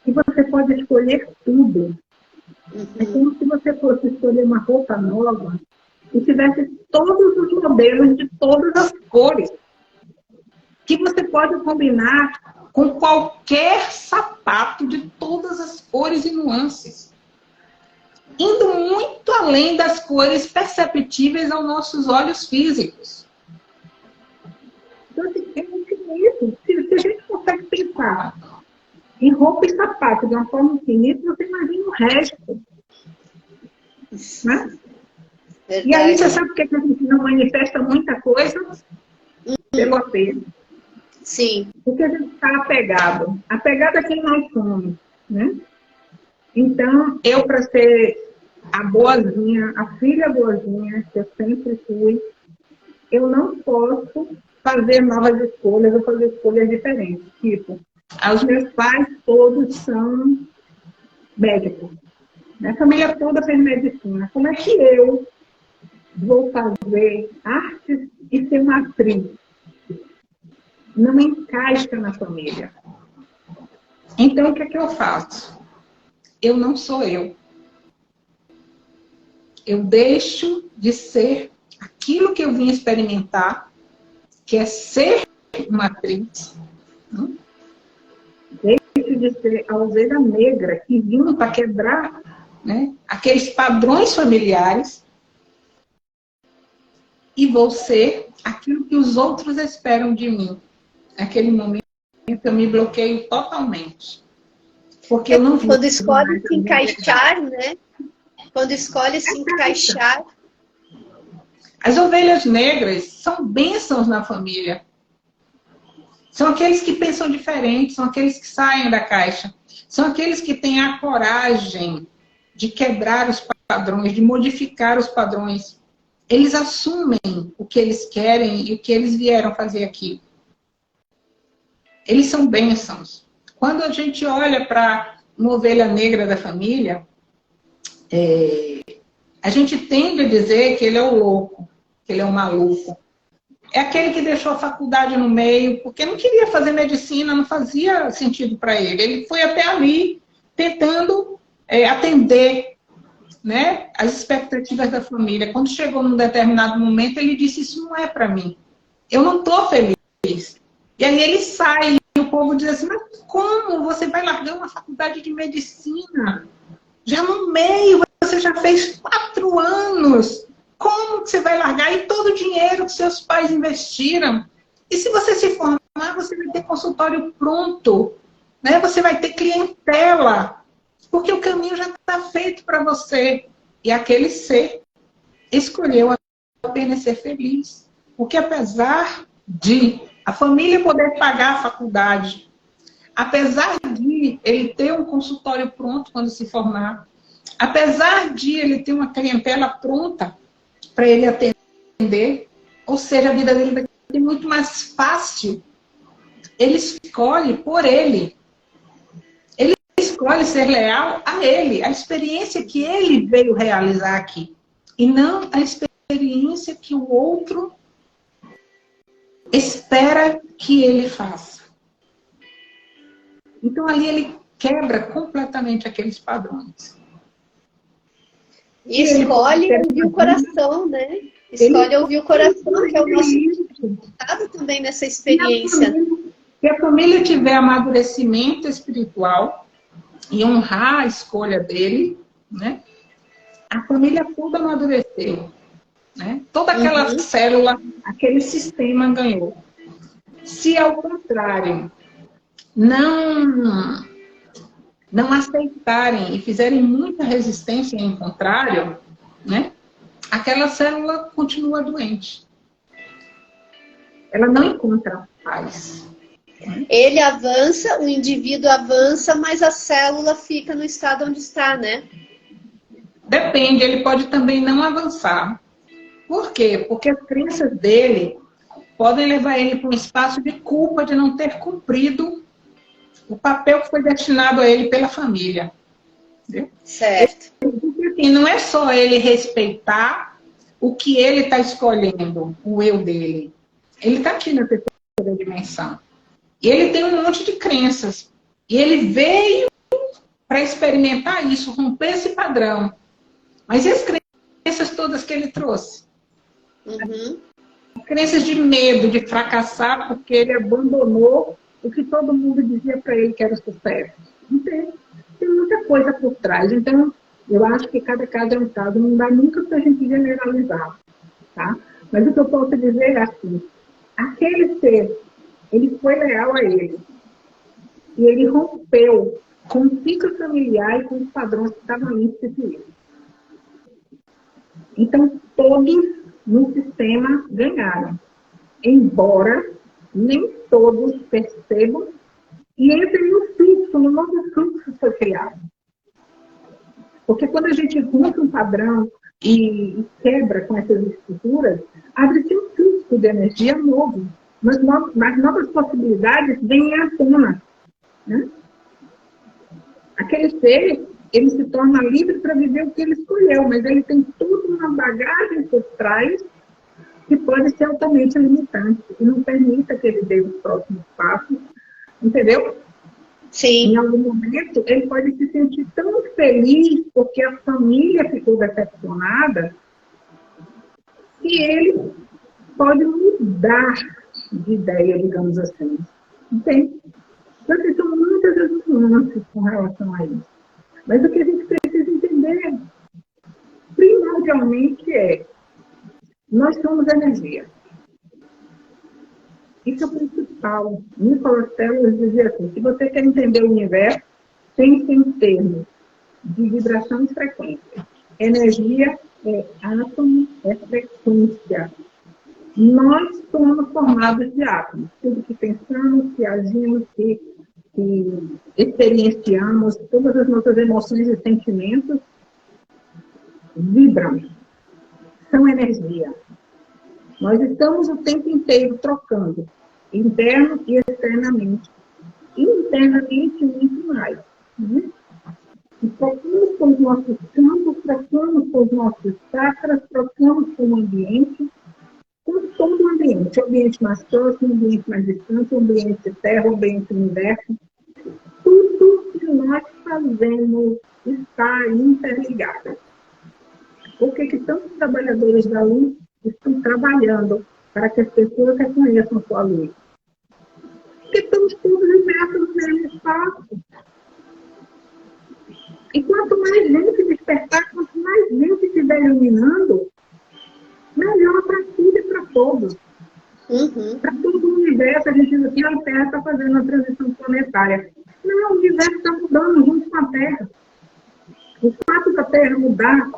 E você pode escolher tudo. É como se você fosse escolher uma roupa nova e tivesse todos os modelos de todas as cores. Que você pode combinar com qualquer sapato de todas as cores e nuances. Indo muito além das cores perceptíveis aos nossos olhos físicos. Então, é infinito. Se a gente consegue pensar em roupa e sapato de uma forma infinita, você imagina o resto. Né? E aí, você sabe por que a gente não manifesta muita coisa? Pelo apego. Sim. Porque a gente está apegado. Apegado a quem nós somos. Né? Então, eu, para ser a boazinha, a filha boazinha, que eu sempre fui, eu não posso fazer novas escolhas ou fazer escolhas diferentes. Tipo, os meus pais todos são médicos. Minha família toda fez medicina. Como é que eu vou fazer artes e ser uma atriz? Não encaixa na família. Então, o que é que eu faço? Eu não sou eu. Eu deixo de ser aquilo que eu vim experimentar, que é ser uma atriz. Deixo de ser a ovelha negra que vim para quebrar, né, aqueles padrões familiares e vou ser aquilo que os outros esperam de mim. Naquele momento eu me bloqueio totalmente. Porque eu não quando escolhe se encaixar, né? Quando escolhe se encaixar. As ovelhas negras são bênçãos na família. São aqueles que pensam diferente, são aqueles que saem da caixa. São aqueles que têm a coragem de quebrar os padrões, de modificar os padrões. Eles assumem o que eles querem e o que eles vieram fazer aqui. Eles são bênçãos. Quando a gente olha para uma ovelha negra da família, a gente tende a dizer que ele é o louco, que ele é o maluco. É aquele que deixou a faculdade no meio, porque não queria fazer medicina, não fazia sentido para ele. Ele foi até ali tentando atender, né, as expectativas da família. Quando chegou num determinado momento, ele disse, isso não é para mim. Eu não estou feliz. E aí ele sai, e o povo diz assim, mas como você vai largar uma faculdade de medicina? Já no meio, você já fez 4 anos. Como que você vai largar? E todo o dinheiro que seus pais investiram. E se você se formar, você vai ter consultório pronto. Né? Você vai ter clientela. Porque o caminho já está feito para você. E aquele ser escolheu apenas ser feliz. Porque apesar de a família poder pagar a faculdade, apesar de ele ter um consultório pronto quando se formar, apesar de ele ter uma clientela pronta para ele atender, ou seja, a vida dele vai ser muito mais fácil. Ele escolhe por ele. Ele escolhe ser leal a ele, a experiência que ele veio realizar aqui. E não a experiência que o outro espera que ele faça. Então, ali ele quebra completamente aqueles padrões. E escolhe ouvir o coração, né? Escolhe ouvir o coração, que é o nosso resultado também nessa experiência. Se a família tiver amadurecimento espiritual e honrar a escolha dele, né? A família toda amadureceu. Né? Toda aquela célula, aquele sistema ganhou. Se, ao contrário, não aceitarem e fizerem muita resistência em contrário, né? Aquela célula continua doente. Ela não encontra paz. Ele avança, o indivíduo avança, mas a célula fica no estado onde está, né? Depende, ele pode também não avançar. Por quê? Porque as crenças dele podem levar ele para um espaço de culpa de não ter cumprido o papel que foi destinado a ele pela família. Entendeu? Certo. Porque, assim, não é só ele respeitar o que ele está escolhendo, o eu dele. Ele está aqui na terceira dimensão. E ele tem um monte de crenças. E ele veio para experimentar isso, romper esse padrão. Mas e as crenças todas que ele trouxe? Crenças de medo, de fracassar, porque ele abandonou o que todo mundo dizia para ele que era sucesso. Tem muita coisa por trás. Então, eu acho que cada caso é um caso, não dá nunca para a gente generalizar. Tá? Mas o que eu posso dizer é assim, aquele ser, ele foi leal a ele. E ele rompeu com o ciclo familiar e com os padrões que estavam ali instituídos. Então, todos no sistema ganharam. Embora nem todos percebam e entrem no fluxo, no novo fluxo que foi criado. Porque quando a gente rompe um padrão e quebra com essas estruturas, abre-se um fluxo de energia novo. Mas novas possibilidades vêm à tona. Né? Aquele ser, ele se torna livre para viver o que ele escolheu, mas ele tem toda uma bagagem por trás que pode ser altamente limitante e não permita que ele dê os próximos passos, entendeu? Sim. Em algum momento, ele pode se sentir tão feliz porque a família ficou decepcionada que ele pode mudar de ideia, digamos assim. Entende? Então, são muitas as nuances com relação a isso. Mas o que a gente precisa entender, primordialmente, é nós somos energia. Isso é o principal. Nicolas Tesla dizia assim, se você quer entender o universo, pense em termos de vibração e frequência. Energia é átomo, é frequência. Nós somos formados de átomos. Tudo que pensamos, que agimos, que experienciamos, todas as nossas emoções e sentimentos vibram. São energia. Nós estamos o tempo inteiro trocando, interno e externamente. E internamente muito mais. Né? E trocamos com os nossos campos, trocamos com os nossos chakras, trocamos com o ambiente, com todo o ambiente. O ambiente mais próximo, o ambiente mais distante, o ambiente terra, o ambiente universo. tudo que nós fazemos está interligado. Por que que tantos trabalhadores da luz estão trabalhando para que as pessoas reconheçam sua luz? Porque estamos todos imersos no mesmo espaço. E quanto mais gente despertar, quanto mais gente estiver iluminando, melhor para tudo e para todos. Para todo o universo, a gente diz assim, a Terra está fazendo uma transição planetária. Não, o universo está mudando junto com a Terra. O fato da Terra mudar,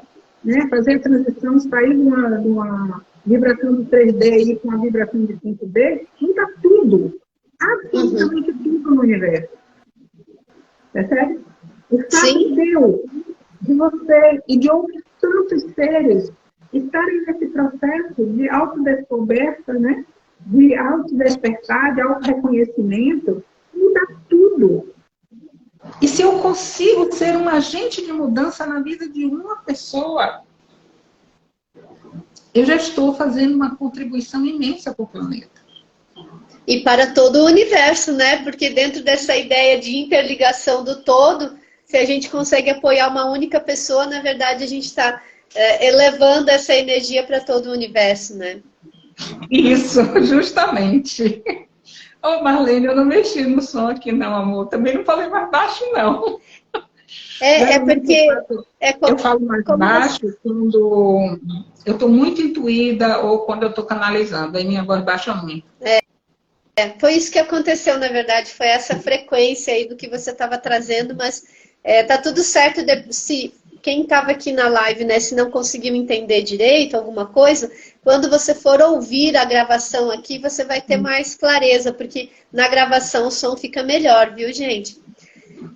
né, fazer a transição, sair de uma vibração do 3D e ir com uma vibração de 5D, muda tudo. Absolutamente tudo no universo. Percebe? O fato de você e de outros tantos seres estarem nesse processo de autodescoberta, né? De autodespertar, de autorreconhecimento, muda tudo. E se eu consigo ser um agente de mudança na vida de uma pessoa, eu já estou fazendo uma contribuição imensa para o planeta. E para todo o universo, né? Porque dentro dessa ideia de interligação do todo, se a gente consegue apoiar uma única pessoa, na verdade a gente está elevando essa energia para todo o universo, né? Isso, justamente. Ô, Marlene, eu não mexi no som aqui não, amor. Também não falei mais baixo, não. Porque... Eu falo mais baixo quando eu estou muito intuída ou quando eu estou canalizando. Aí minha voz baixa muito. Foi isso que aconteceu, na verdade. Foi essa frequência aí do que você estava trazendo, mas tá tudo certo. Se quem estava aqui na live, né, se não conseguiu entender direito alguma coisa, quando você for ouvir a gravação aqui, você vai ter mais clareza, porque na gravação o som fica melhor, viu, gente?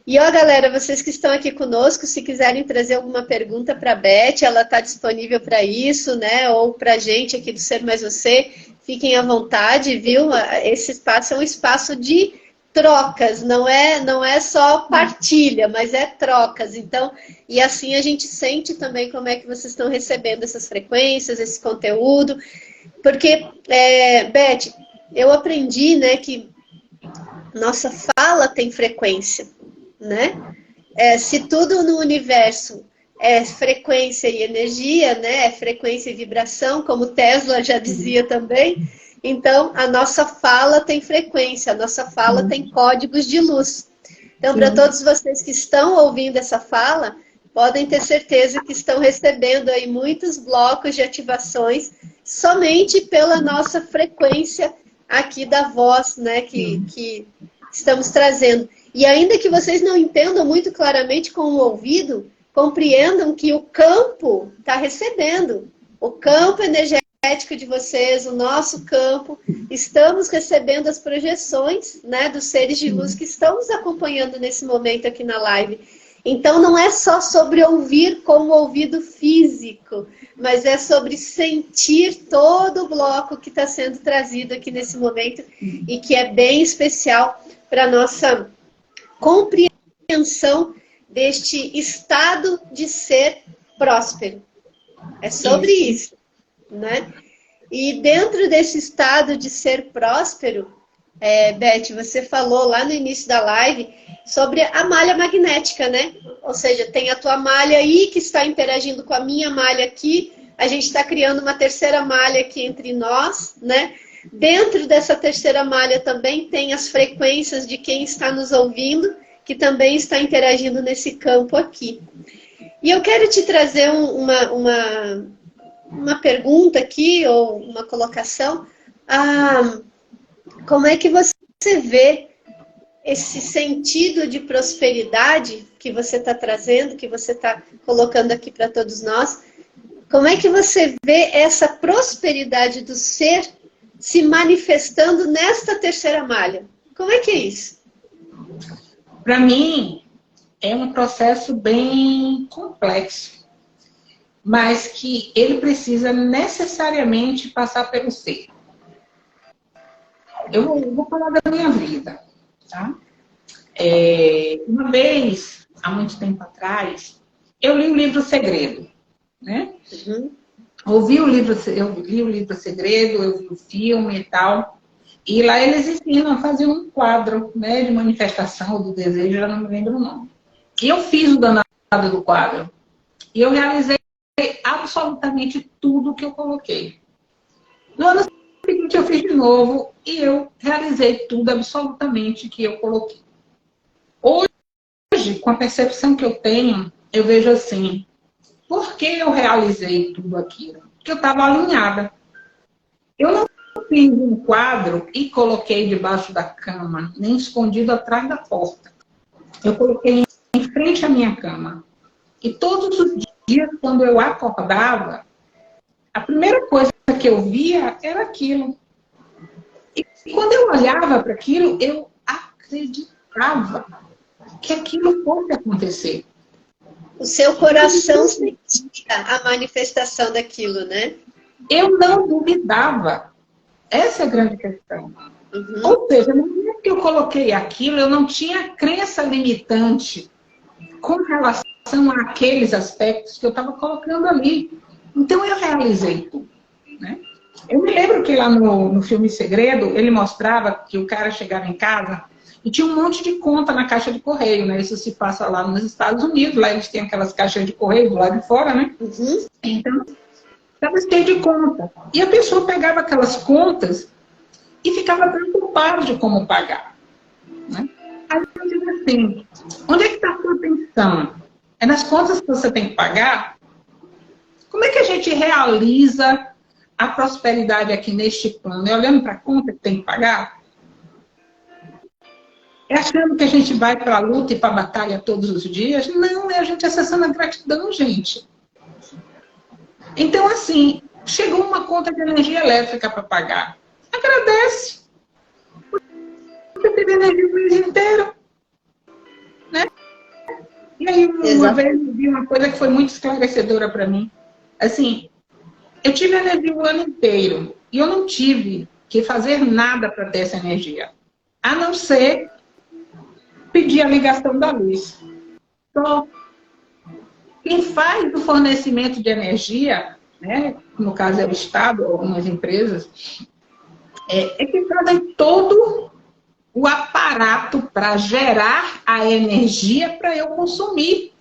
E ó, galera, vocês que estão aqui conosco, se quiserem trazer alguma pergunta para a Beth, ela está disponível para isso, né? Ou para a gente aqui do Ser Mais Você, fiquem à vontade, viu? Esse espaço é um espaço de trocas, não é só partilha, mas é trocas. Então, e assim a gente sente também como é que vocês estão recebendo essas frequências, esse conteúdo. Porque, Beth, eu aprendi, né, que nossa fala tem frequência, né? Se tudo no universo é frequência e energia, né? É frequência e vibração, como Tesla já dizia também. Então, a nossa fala tem frequência, a nossa fala tem códigos de luz. Então, para todos vocês que estão ouvindo essa fala, podem ter certeza que estão recebendo aí muitos blocos de ativações somente pela nossa frequência aqui da voz, né? Que estamos trazendo. E ainda que vocês não entendam muito claramente com o ouvido, compreendam que o campo está recebendo. O campo energético de vocês, o nosso campo, estamos recebendo as projeções, né, dos seres de luz que estão nos acompanhando nesse momento aqui na live. Então não é só sobre ouvir com o ouvido físico, mas é sobre sentir todo o bloco que está sendo trazido aqui nesse momento e que é bem especial para a nossa compreensão deste estado de ser próspero. É sobre isso, né? E dentro desse estado de ser próspero, Beth, você falou lá no início da live sobre a malha magnética, né? Ou seja, tem a tua malha aí que está interagindo com a minha malha aqui, a gente está criando uma terceira malha aqui entre nós, né? Dentro dessa terceira malha também tem as frequências de quem está nos ouvindo, que também está interagindo nesse campo aqui. E eu quero te trazer uma pergunta aqui, ou uma colocação. Como é que você vê esse sentido de prosperidade que você está trazendo, que você está colocando aqui para todos nós? Como é que você vê essa prosperidade do ser se manifestando nesta terceira malha? Como é que é isso? Para mim, é um processo bem complexo, mas que ele precisa necessariamente passar pelo ser. Eu vou falar da minha vida, tá? Uma vez, há muito tempo atrás, eu li o livro Segredo, né? Eu li o livro Segredo, eu vi o filme e tal. E lá eles ensinam a fazer um quadro, né, de manifestação do desejo, eu não me lembro o nome. E eu fiz o danado do quadro. E eu realizei absolutamente tudo que eu coloquei. No ano seguinte eu fiz de novo e eu realizei tudo absolutamente que eu coloquei. Hoje, com a percepção que eu tenho, eu vejo assim, por que eu realizei tudo aquilo? Porque eu estava alinhada. Eu não fiz um quadro e coloquei debaixo da cama, nem escondido atrás da porta. Eu coloquei em frente à minha cama. E todos os dias, quando eu acordava, a primeira coisa que eu via era aquilo. E quando eu olhava para aquilo, eu acreditava que aquilo fosse acontecer. O seu coração sentia a manifestação daquilo, né? Eu não duvidava. Essa é a grande questão. Uhum. Ou seja, no momento que eu coloquei aquilo, eu não tinha crença limitante com relação àqueles aspectos que eu estava colocando ali. Então, eu realizei tudo. Né? Eu me lembro que lá no filme Segredo, ele mostrava que o cara chegava em casa e tinha um monte de conta na caixa de correio, né? Isso se passa lá nos Estados Unidos, lá eles têm aquelas caixas de correio do lado de fora, né? Uhum. Então, estava cheio de conta. E a pessoa pegava aquelas contas e ficava preocupada de como pagar. Né? Aí eu digo assim, onde é que está a sua atenção? É nas contas que você tem que pagar? Como é que a gente realiza a prosperidade aqui neste plano? É olhando para a conta que tem que pagar? É achando que a gente vai para a luta e para a batalha todos os dias? Não, é a gente acessando a gratidão, gente. Então, assim, chegou uma conta de energia elétrica para pagar. Agradece. Você teve energia o mês inteiro. Né? E aí, uma vez eu vi uma coisa que foi muito esclarecedora para mim. Assim, eu tive energia o ano inteiro e eu não tive que fazer nada para ter essa energia. A não ser pedir a ligação da luz. Só quem faz o fornecimento de energia, né, no caso é o Estado, algumas empresas, é que fazem todo o aparato para gerar a energia para eu consumir.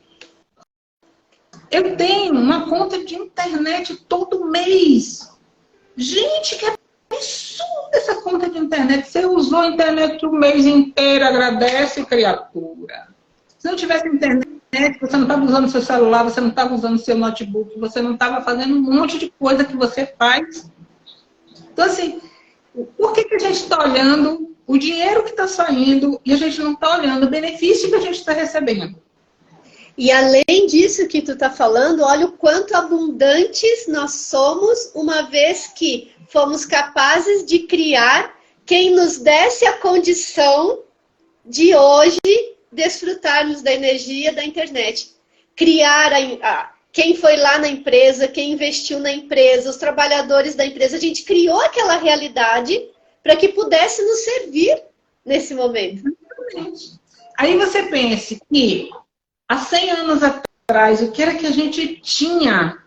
Eu tenho uma conta de internet todo mês. Gente, que absurdo essa conta de internet. Você usou a internet o mês inteiro, agradece, criatura. Se não tivesse internet, você não estava usando seu celular, você não estava usando seu notebook, você não estava fazendo um monte de coisa que você faz. Então, assim, por que a gente está olhando o dinheiro que está saindo e a gente não está olhando o benefício que a gente está recebendo? E além disso que tu está falando, olha o quanto abundantes nós somos, uma vez que fomos capazes de criar quem nos desse a condição de hoje desfrutarmos da energia da internet. Criar quem foi lá na empresa, quem investiu na empresa, os trabalhadores da empresa, a gente criou aquela realidade para que pudesse nos servir nesse momento. Exatamente. Aí você pense que há 100 anos atrás, o que era que a gente tinha,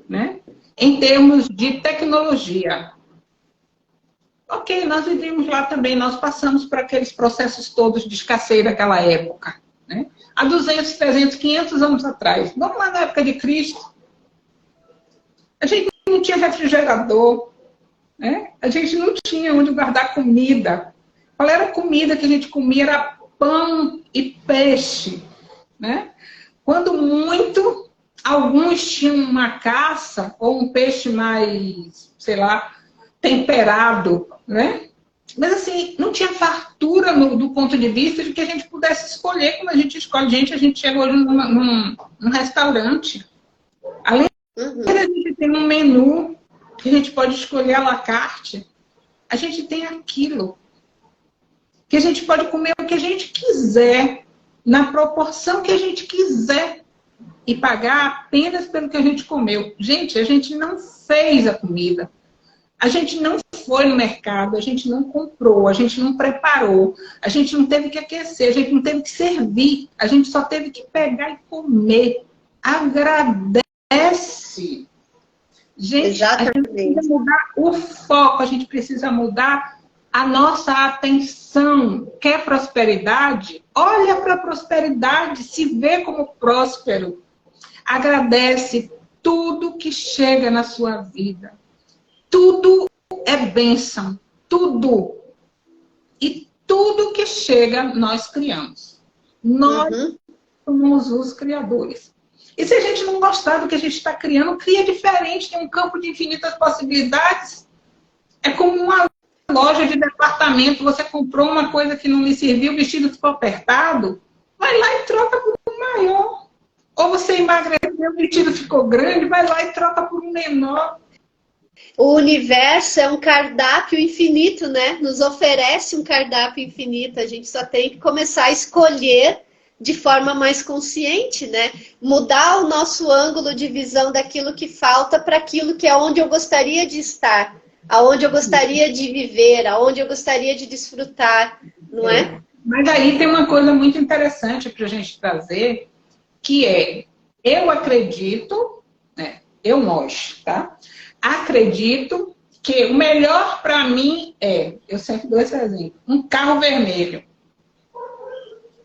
né, em termos de tecnologia? Ok, nós vivemos lá também, nós passamos por aqueles processos todos de escassez daquela época. Né? Há 200, 300, 500 anos atrás. Vamos lá na época de Cristo. A gente não tinha refrigerador. Né? A gente não tinha onde guardar comida. Qual era a comida que a gente comia? Era pão e peixe. Né? Quando muito, alguns tinham uma caça ou um peixe mais, sei lá, temperado, né? Mas assim, não tinha fartura do ponto de vista de que a gente pudesse escolher como a gente escolhe. Gente, a gente chega hoje num restaurante. Além de a gente ter um menu que a gente pode escolher à la carte, a gente tem aquilo. Que a gente pode comer o que a gente quiser, na proporção que a gente quiser, e pagar apenas pelo que a gente comeu. Gente, a gente não fez a comida. A gente não foi no mercado, a gente não comprou, a gente não preparou, a gente não teve que aquecer, a gente não teve que servir, a gente só teve que pegar e comer. Agradece. Gente, exatamente. A gente precisa mudar o foco, a gente precisa mudar a nossa atenção quer prosperidade, olha para a prosperidade, se vê como próspero. Agradece tudo que chega na sua vida. Tudo é bênção. Tudo. E tudo que chega, nós criamos. Nós somos os criadores. E se a gente não gostar do que a gente está criando, cria diferente, tem um campo de infinitas possibilidades. É como uma loja de departamento, você comprou uma coisa que não lhe serviu, o vestido ficou apertado, vai lá e troca por um maior. Ou você emagreceu, o vestido ficou grande, vai lá e troca por um menor. O universo é um cardápio infinito, né? Nos oferece um cardápio infinito. A gente só tem que começar a escolher de forma mais consciente, né? Mudar o nosso ângulo de visão daquilo que falta para aquilo que é onde eu gostaria de estar, aonde eu gostaria de viver, aonde eu gostaria de desfrutar, não é? Mas aí tem uma coisa muito interessante para a gente trazer, que é, eu acredito, né? Nós, tá? Acredito que o melhor para mim eu sempre dou esse exemplo, um carro vermelho.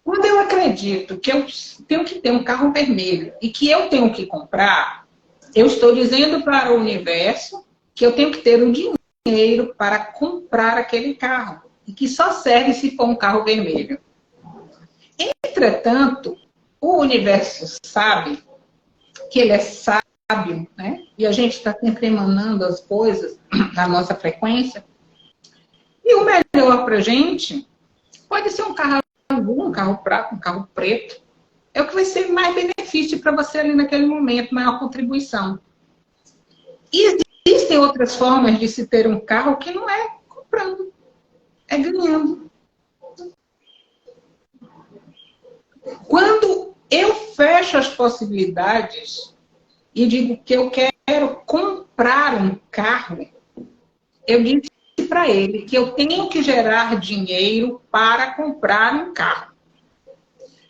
Quando eu acredito que eu tenho que ter um carro vermelho e que eu tenho que comprar, eu estou dizendo para o universo que eu tenho que ter o dinheiro para comprar aquele carro e que só serve se for um carro vermelho. Entretanto, o universo sabe que ele é sábio, né? E a gente está sempre emanando as coisas na nossa frequência. E o melhor para a gente pode ser um carro azul, um carro prata, um carro preto. É o que vai ser mais benefício para você ali naquele momento, maior contribuição. E existem outras formas de se ter um carro que não é comprando, é ganhando. Quando eu fecho as possibilidades e digo que eu quero comprar um carro, eu disse para ele que eu tenho que gerar dinheiro para comprar um carro.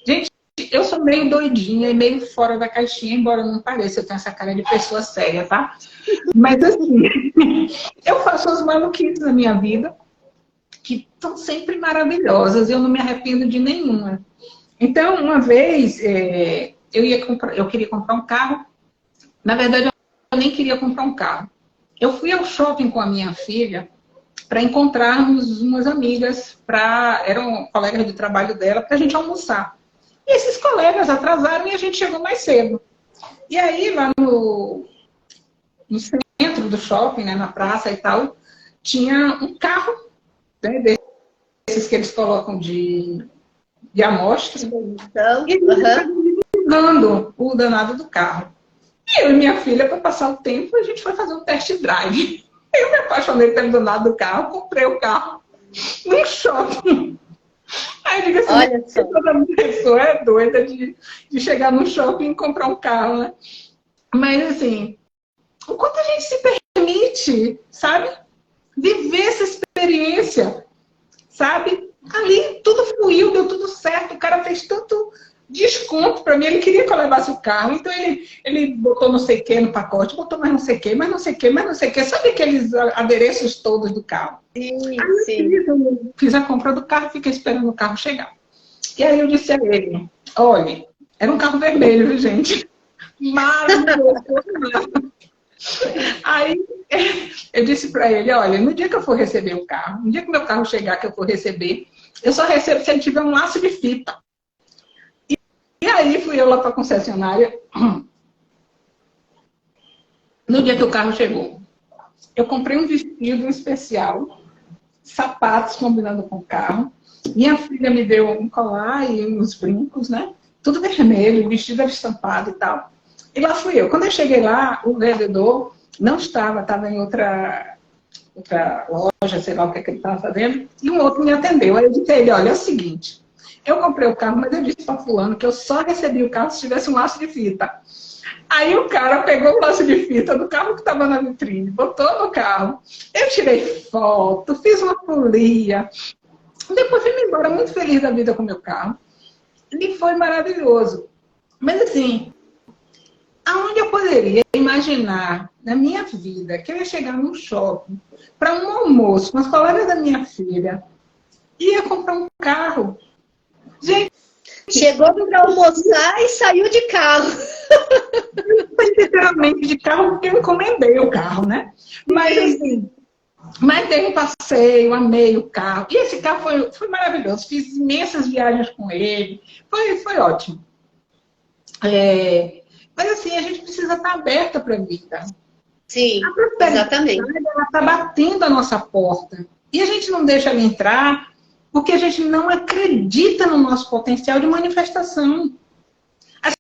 Gente, eu sou meio doidinha e meio fora da caixinha, embora não pareça, eu tenho essa cara de pessoa séria, tá? Mas assim, eu faço as maluquices na minha vida que estão sempre maravilhosas, eu não me arrependo de nenhuma. Então, uma vez, eu queria comprar um carro. Na verdade, eu nem queria comprar um carro. Eu fui ao shopping com a minha filha para encontrarmos umas amigas, eram colegas de trabalho dela, para a gente almoçar. E esses colegas atrasaram e a gente chegou mais cedo. E aí, lá no centro do shopping, né, na praça e tal, tinha um carro, né, desses que eles colocam de amostra. Então, e eles usando o danado do carro. E eu e minha filha, para passar o tempo, a gente foi fazer um test drive. Eu me apaixonei pelo danado do carro, comprei o carro no shopping. Aí eu digo assim, olha só, toda pessoa é doida de chegar no shopping e comprar um carro, né? Mas assim, o quanto a gente se permite, sabe? Viver essa experiência, sabe? Ali tudo fluiu, deu tudo certo, o cara fez tanto desconto para mim, ele queria que eu levasse o carro, então ele botou não sei o que no pacote, botou mais não sei o que, mais não sei o que, mais não sei o que, sabe aqueles adereços todos do carro? Sim, aí sim. Eu fiz a compra do carro, fiquei esperando o carro chegar. E aí eu disse a ele, olha, era um carro vermelho, viu, gente? Maravilhoso. Aí eu disse para ele, olha, no dia que eu for receber o carro, no dia que meu carro chegar, que eu for receber, eu só recebo se ele tiver um laço de fita. E aí fui eu lá para a concessionária. No dia que o carro chegou, eu comprei um vestido especial, sapatos combinando com o carro. Minha filha me deu um colar e uns brincos, né? Tudo vermelho, o vestido era estampado e tal. E lá fui eu. Quando eu cheguei lá, o vendedor não estava em outra loja, sei lá o que ele estava fazendo, e um outro me atendeu. Aí eu disse a ele, olha, é o seguinte, eu comprei o carro, mas eu disse para fulano que eu só recebi o carro se tivesse um laço de fita. Aí o cara pegou o laço de fita do carro que estava na vitrine, botou no carro. Eu tirei foto, fiz uma folia. Depois fui embora muito feliz da vida com o meu carro. E foi maravilhoso. Mas assim, Aonde eu poderia imaginar na minha vida que eu ia chegar num shopping para um almoço com as colegas da minha filha e ia comprar um carro? Gente, chegou para almoçar e saiu de carro. foi literalmente de carro porque eu encomendei o carro, né? Mas assim, mas dei um passeio, amei o carro. E esse carro foi maravilhoso. Fiz imensas viagens com ele. Foi ótimo. Mas assim, a gente precisa estar aberta para a vida. Sim, A prosperidade, exatamente. ela está batendo a nossa porta. E a gente não deixa ela entrar porque a gente não acredita no nosso potencial de manifestação. As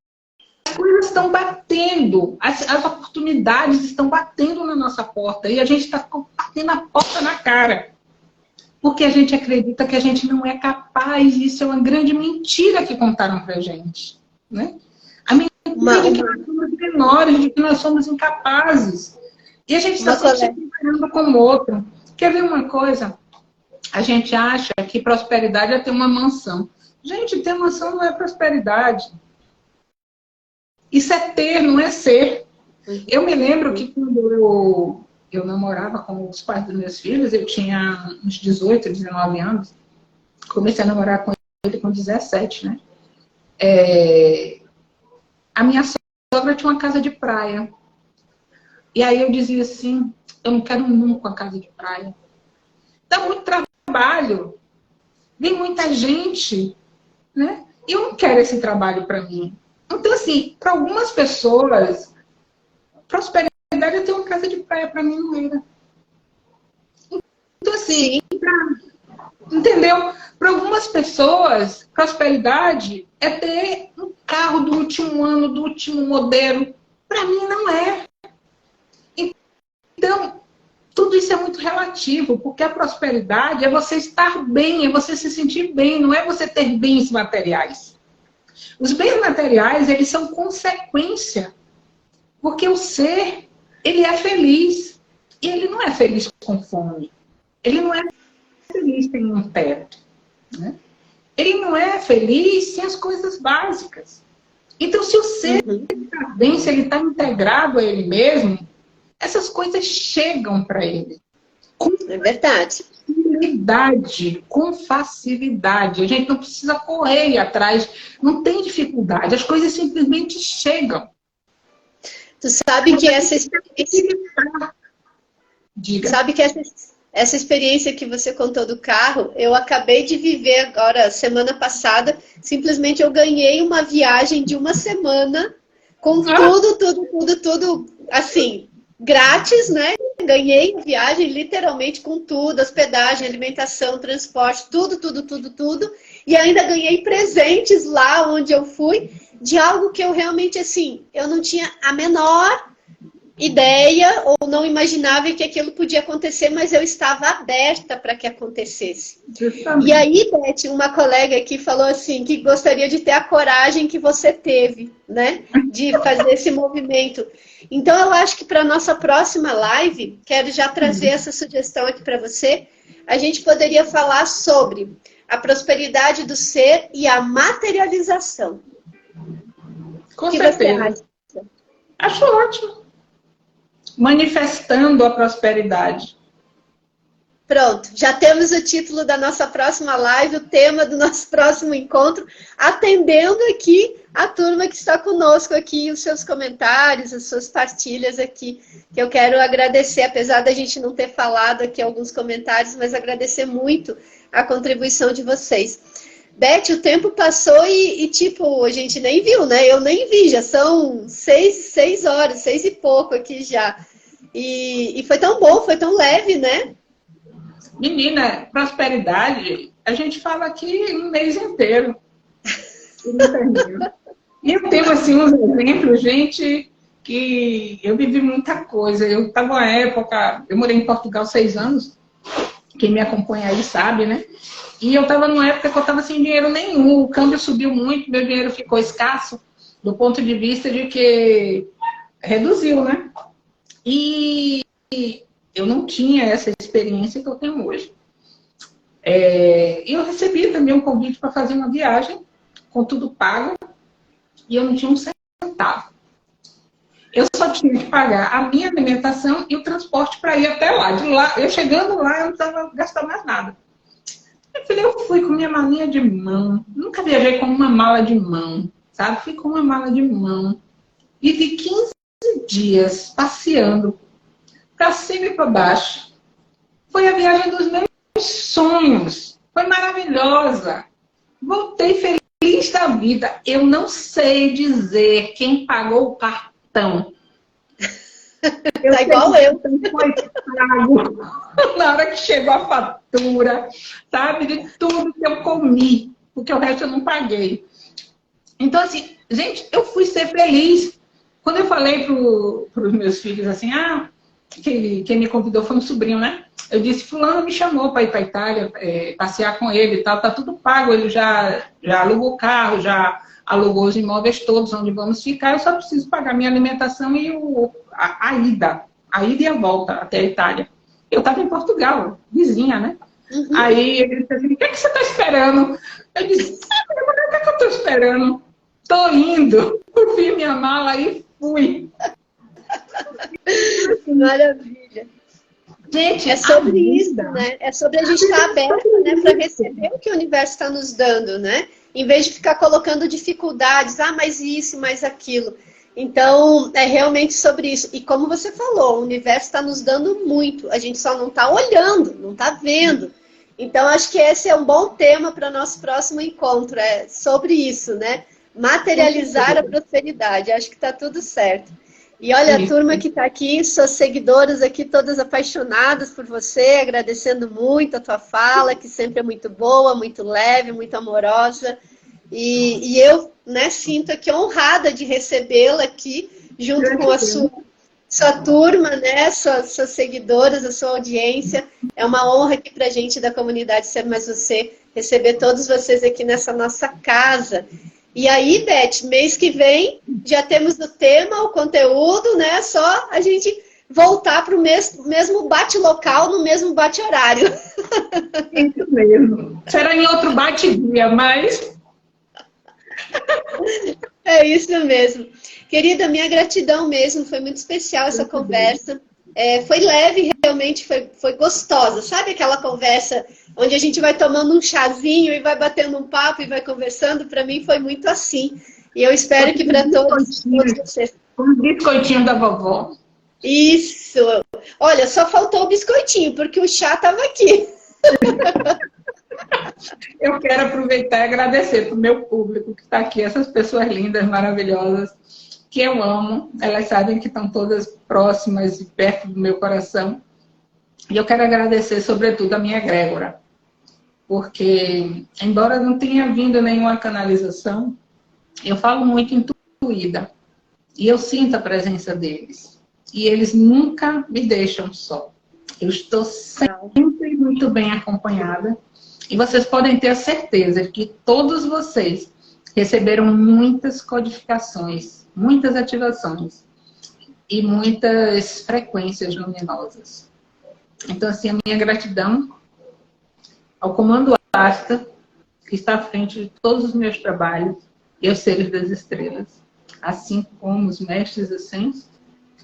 coisas estão batendo, as oportunidades estão batendo na nossa porta e a gente está batendo a porta na cara. Porque a gente acredita que a gente não é capaz, e isso é uma grande mentira que contaram pra gente. Né? A mentira de que nós somos menores, de que nós somos incapazes. E a gente está sempre se comparando com o outro. Quer ver uma coisa? A gente acha que prosperidade é ter uma mansão. Gente, ter mansão não é prosperidade. Isso é ter, não é ser. Eu me lembro que quando eu namorava com os pais dos meus filhos, eu tinha uns 18, 19 anos. Comecei a namorar com ele com 17, né? A minha sogra tinha uma casa de praia. E aí eu dizia assim, eu não quero nunca uma casa de praia. Dá muito trabalho. Vem muita gente, né? E eu não quero esse trabalho para mim. Então, assim, para algumas pessoas, prosperidade é ter uma casa de praia, para mim não era. Então, assim, entendeu? Para algumas pessoas, prosperidade é ter um carro do último ano, do último modelo. Para mim não é. Então, tudo isso é muito relativo, porque a prosperidade é você estar bem, é você se sentir bem, não é você ter bens materiais. Os bens materiais, eles são consequência, porque o ser, ele é feliz, e ele não é feliz com fome, ele não é feliz sem um teto, né? Ele não é feliz sem as coisas básicas. Então, se o ser está bem, se ele está integrado a ele mesmo, essas coisas chegam para ele. É verdade. Com facilidade. A gente não precisa correr atrás, não tem dificuldade. As coisas simplesmente chegam. Tu sabe que essa experiência... Diga. Sabe que essa experiência que você contou do carro, eu acabei de viver agora, semana passada. Simplesmente eu ganhei uma viagem de uma semana com tudo, assim, grátis, né? Ganhei a viagem literalmente com tudo, hospedagem, alimentação, transporte, tudo. E ainda ganhei presentes lá onde eu fui, de algo que eu realmente, assim, eu não tinha a menor ideia ou não imaginava que aquilo podia acontecer, mas eu estava aberta para que acontecesse. Justamente. E aí, Beth, uma colega aqui falou assim, que gostaria de ter a coragem que você teve, né? De fazer esse movimento. Então, eu acho que para a nossa próxima live, quero já trazer essa sugestão aqui para você, a gente poderia falar sobre a prosperidade do ser e a materialização. Com certeza. Acho ótimo. Manifestando a prosperidade. Pronto, já temos o título da nossa próxima live, o tema do nosso próximo encontro, atendendo aqui a turma que está conosco aqui, os seus comentários, as suas partilhas aqui, que eu quero agradecer, apesar da gente não ter falado aqui alguns comentários, mas agradecer muito a contribuição de vocês. Beth, o tempo passou e tipo, a gente nem viu, né? Eu nem vi, já são 6 horas, 6 e pouco aqui já. E foi tão bom, foi tão leve, né? Menina, prosperidade, a gente fala aqui um mês inteiro. E eu tenho, assim, uns exemplos, gente, que eu vivi muita coisa. Eu estava uma época, eu morei em Portugal 6 anos, quem me acompanha aí sabe, né? E eu estava numa época que eu estava sem dinheiro nenhum, o câmbio subiu muito, meu dinheiro ficou escasso, do ponto de vista de que reduziu, né? E eu não tinha essa experiência que eu tenho hoje. E eu recebi também um convite para fazer uma viagem, com tudo pago, e eu não tinha um centavo. Eu só tinha que pagar a minha alimentação e o transporte para ir até lá. De lá, eu chegando lá, eu não estava gastando mais nada. Eu fui com minha malinha de mão. Nunca viajei com uma mala de mão, sabe? Fui com uma mala de mão. E de 15 dias passeando para cima e para baixo. Foi a viagem dos meus sonhos. Foi maravilhosa. Voltei feliz da vida. Eu não sei dizer quem pagou o cartão. Tá igual eu. Foi pago na hora que chegou a fatura, sabe? De tudo que eu comi, porque o resto eu não paguei. Então, assim, gente, eu fui ser feliz. Quando eu falei para os meus filhos assim, quem me convidou foi um sobrinho, né? Eu disse, fulano me chamou para ir para a Itália, passear com ele e tal, tá tudo pago, ele já alugou o carro, já alugou os imóveis todos onde vamos ficar, eu só preciso pagar minha alimentação e a ida e a volta até a Itália. Eu estava em Portugal, vizinha, né? Uhum. Aí ele disse assim, o que é que você está esperando? Eu disse, o que é que eu estou esperando? Estou indo. Eu fiz minha mala e fui. Maravilha. Gente, é sobre isso, né? É sobre a gente estar aberto, né, para receber o que o universo está nos dando, né? Em vez de ficar colocando dificuldades, mais isso, mais aquilo. Então, é realmente sobre isso. E como você falou, o universo está nos dando muito. A gente só não está olhando, não está vendo. Então, acho que esse é um bom tema para o nosso próximo encontro. É sobre isso, né? Materializar a prosperidade. Acho que está tudo certo. E olha, a turma que está aqui, suas seguidoras aqui, todas apaixonadas por você, agradecendo muito a tua fala, que sempre é muito boa, muito leve, muito amorosa. E eu, né, sinto aqui honrada de recebê-la aqui, junto com a sua turma, né, suas seguidoras, a sua audiência. É uma honra aqui para a gente da comunidade Ser Mais Você, receber todos vocês aqui nessa nossa casa. E aí, Beth, mês que vem já temos o tema, o conteúdo, né? Só a gente voltar para o mesmo bate-local, no mesmo bate-horário. Isso mesmo. Será em outro bate-dia, mas... É isso mesmo. Querida, minha gratidão mesmo, foi muito especial essa conversa. Foi leve, realmente foi gostosa. Sabe aquela conversa onde a gente vai tomando um chazinho e vai batendo um papo e vai conversando? Para mim foi muito assim. E eu espero que para todos vocês... Um biscoitinho da vovó. Isso. Olha, só faltou o biscoitinho, porque o chá estava aqui. Eu quero aproveitar e agradecer para o meu público que está aqui, essas pessoas lindas, maravilhosas, que eu amo. Elas sabem que estão todas próximas e perto do meu coração. E eu quero agradecer, sobretudo, a minha egrégora. Porque, embora não tenha vindo nenhuma canalização, eu falo muito intuída. E eu sinto a presença deles. E eles nunca me deixam só. Eu estou sempre muito bem acompanhada. E vocês podem ter a certeza de que todos vocês receberam muitas codificações, muitas ativações e muitas frequências luminosas. Então, assim, a minha gratidão ao Comando Asta, que está à frente de todos os meus trabalhos, e aos seres das estrelas, assim como os mestres ascensos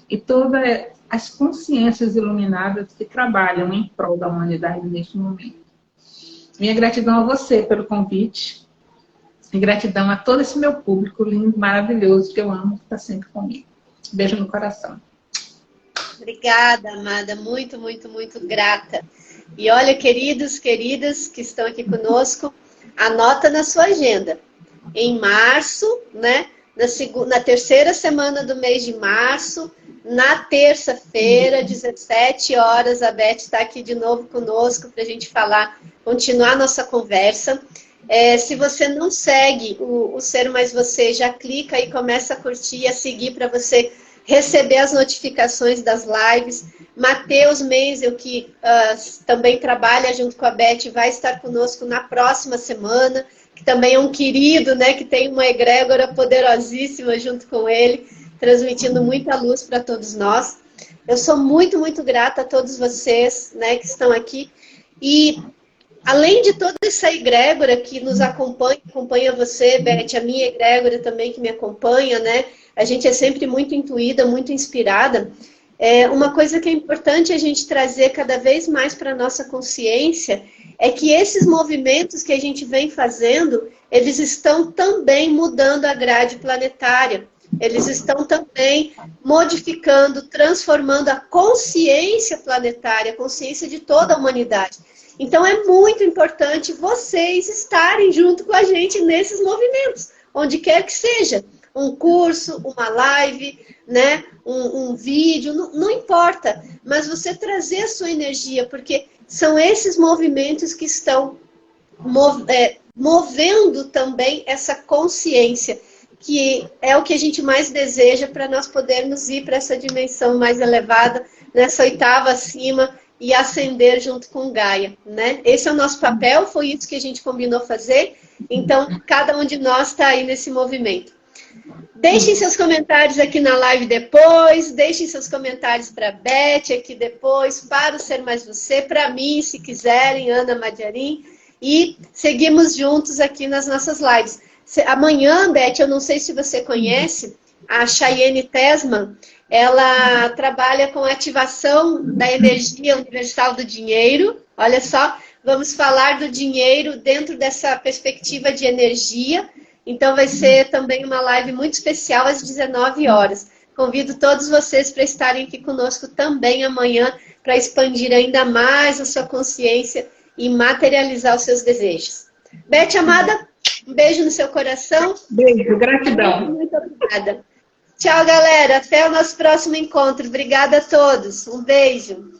e todas as consciências iluminadas que trabalham em prol da humanidade neste momento. Minha gratidão a você pelo convite e gratidão a todo esse meu público lindo, maravilhoso, que eu amo, que está sempre comigo. Beijo no coração. Obrigada, amada. Muito, muito, muito grata. E olha, queridos, queridas que estão aqui conosco, anota na sua agenda. Em março, né? Na terceira semana do mês de março, na terça-feira, 17 horas, a Beth está aqui de novo conosco para a gente falar, continuar nossa conversa. Se você não segue o Ser Mais Você, já clica e começa a curtir e a seguir para você receber as notificações das lives. Matheus Menzel, que também trabalha junto com a Beth, vai estar conosco na próxima semana, que também é um querido, né, que tem uma egrégora poderosíssima junto com ele, transmitindo muita luz para todos nós. Eu sou muito, muito grata a todos vocês, né, que estão aqui. E além de toda essa egrégora que nos acompanha você, Beth, a minha egrégora também que me acompanha, né? A gente é sempre muito intuída, muito inspirada. Uma coisa que é importante a gente trazer cada vez mais para a nossa consciência é que esses movimentos que a gente vem fazendo, eles estão também mudando a grade planetária. Eles estão também modificando, transformando a consciência planetária, a consciência de toda a humanidade. Então é muito importante vocês estarem junto com a gente nesses movimentos, onde quer que seja. Um curso, uma live, né? um vídeo, não importa. Mas você trazer a sua energia, porque são esses movimentos que estão movendo também essa consciência, que é o que a gente mais deseja para nós podermos ir para essa dimensão mais elevada, nessa oitava acima, e ascender junto com Gaia, né? Esse é o nosso papel, foi isso que a gente combinou fazer, então cada um de nós está aí nesse movimento. Deixem seus comentários aqui na live depois, deixem seus comentários para a Beth aqui depois, para o Ser Mais Você, para mim, se quiserem, Ana Madiarim, e seguimos juntos aqui nas nossas lives. Amanhã, Beth, eu não sei se você conhece, a Chayenne Tesman, ela trabalha com a ativação da energia universal do dinheiro. Olha só, vamos falar do dinheiro dentro dessa perspectiva de energia. Então vai ser também uma live muito especial às 19 horas. Convido todos vocês para estarem aqui conosco também amanhã, para expandir ainda mais a sua consciência e materializar os seus desejos. Beth, amada, um beijo no seu coração. Beijo, gratidão. Muito obrigada. Tchau, galera. Até o nosso próximo encontro. Obrigada a todos. Um beijo.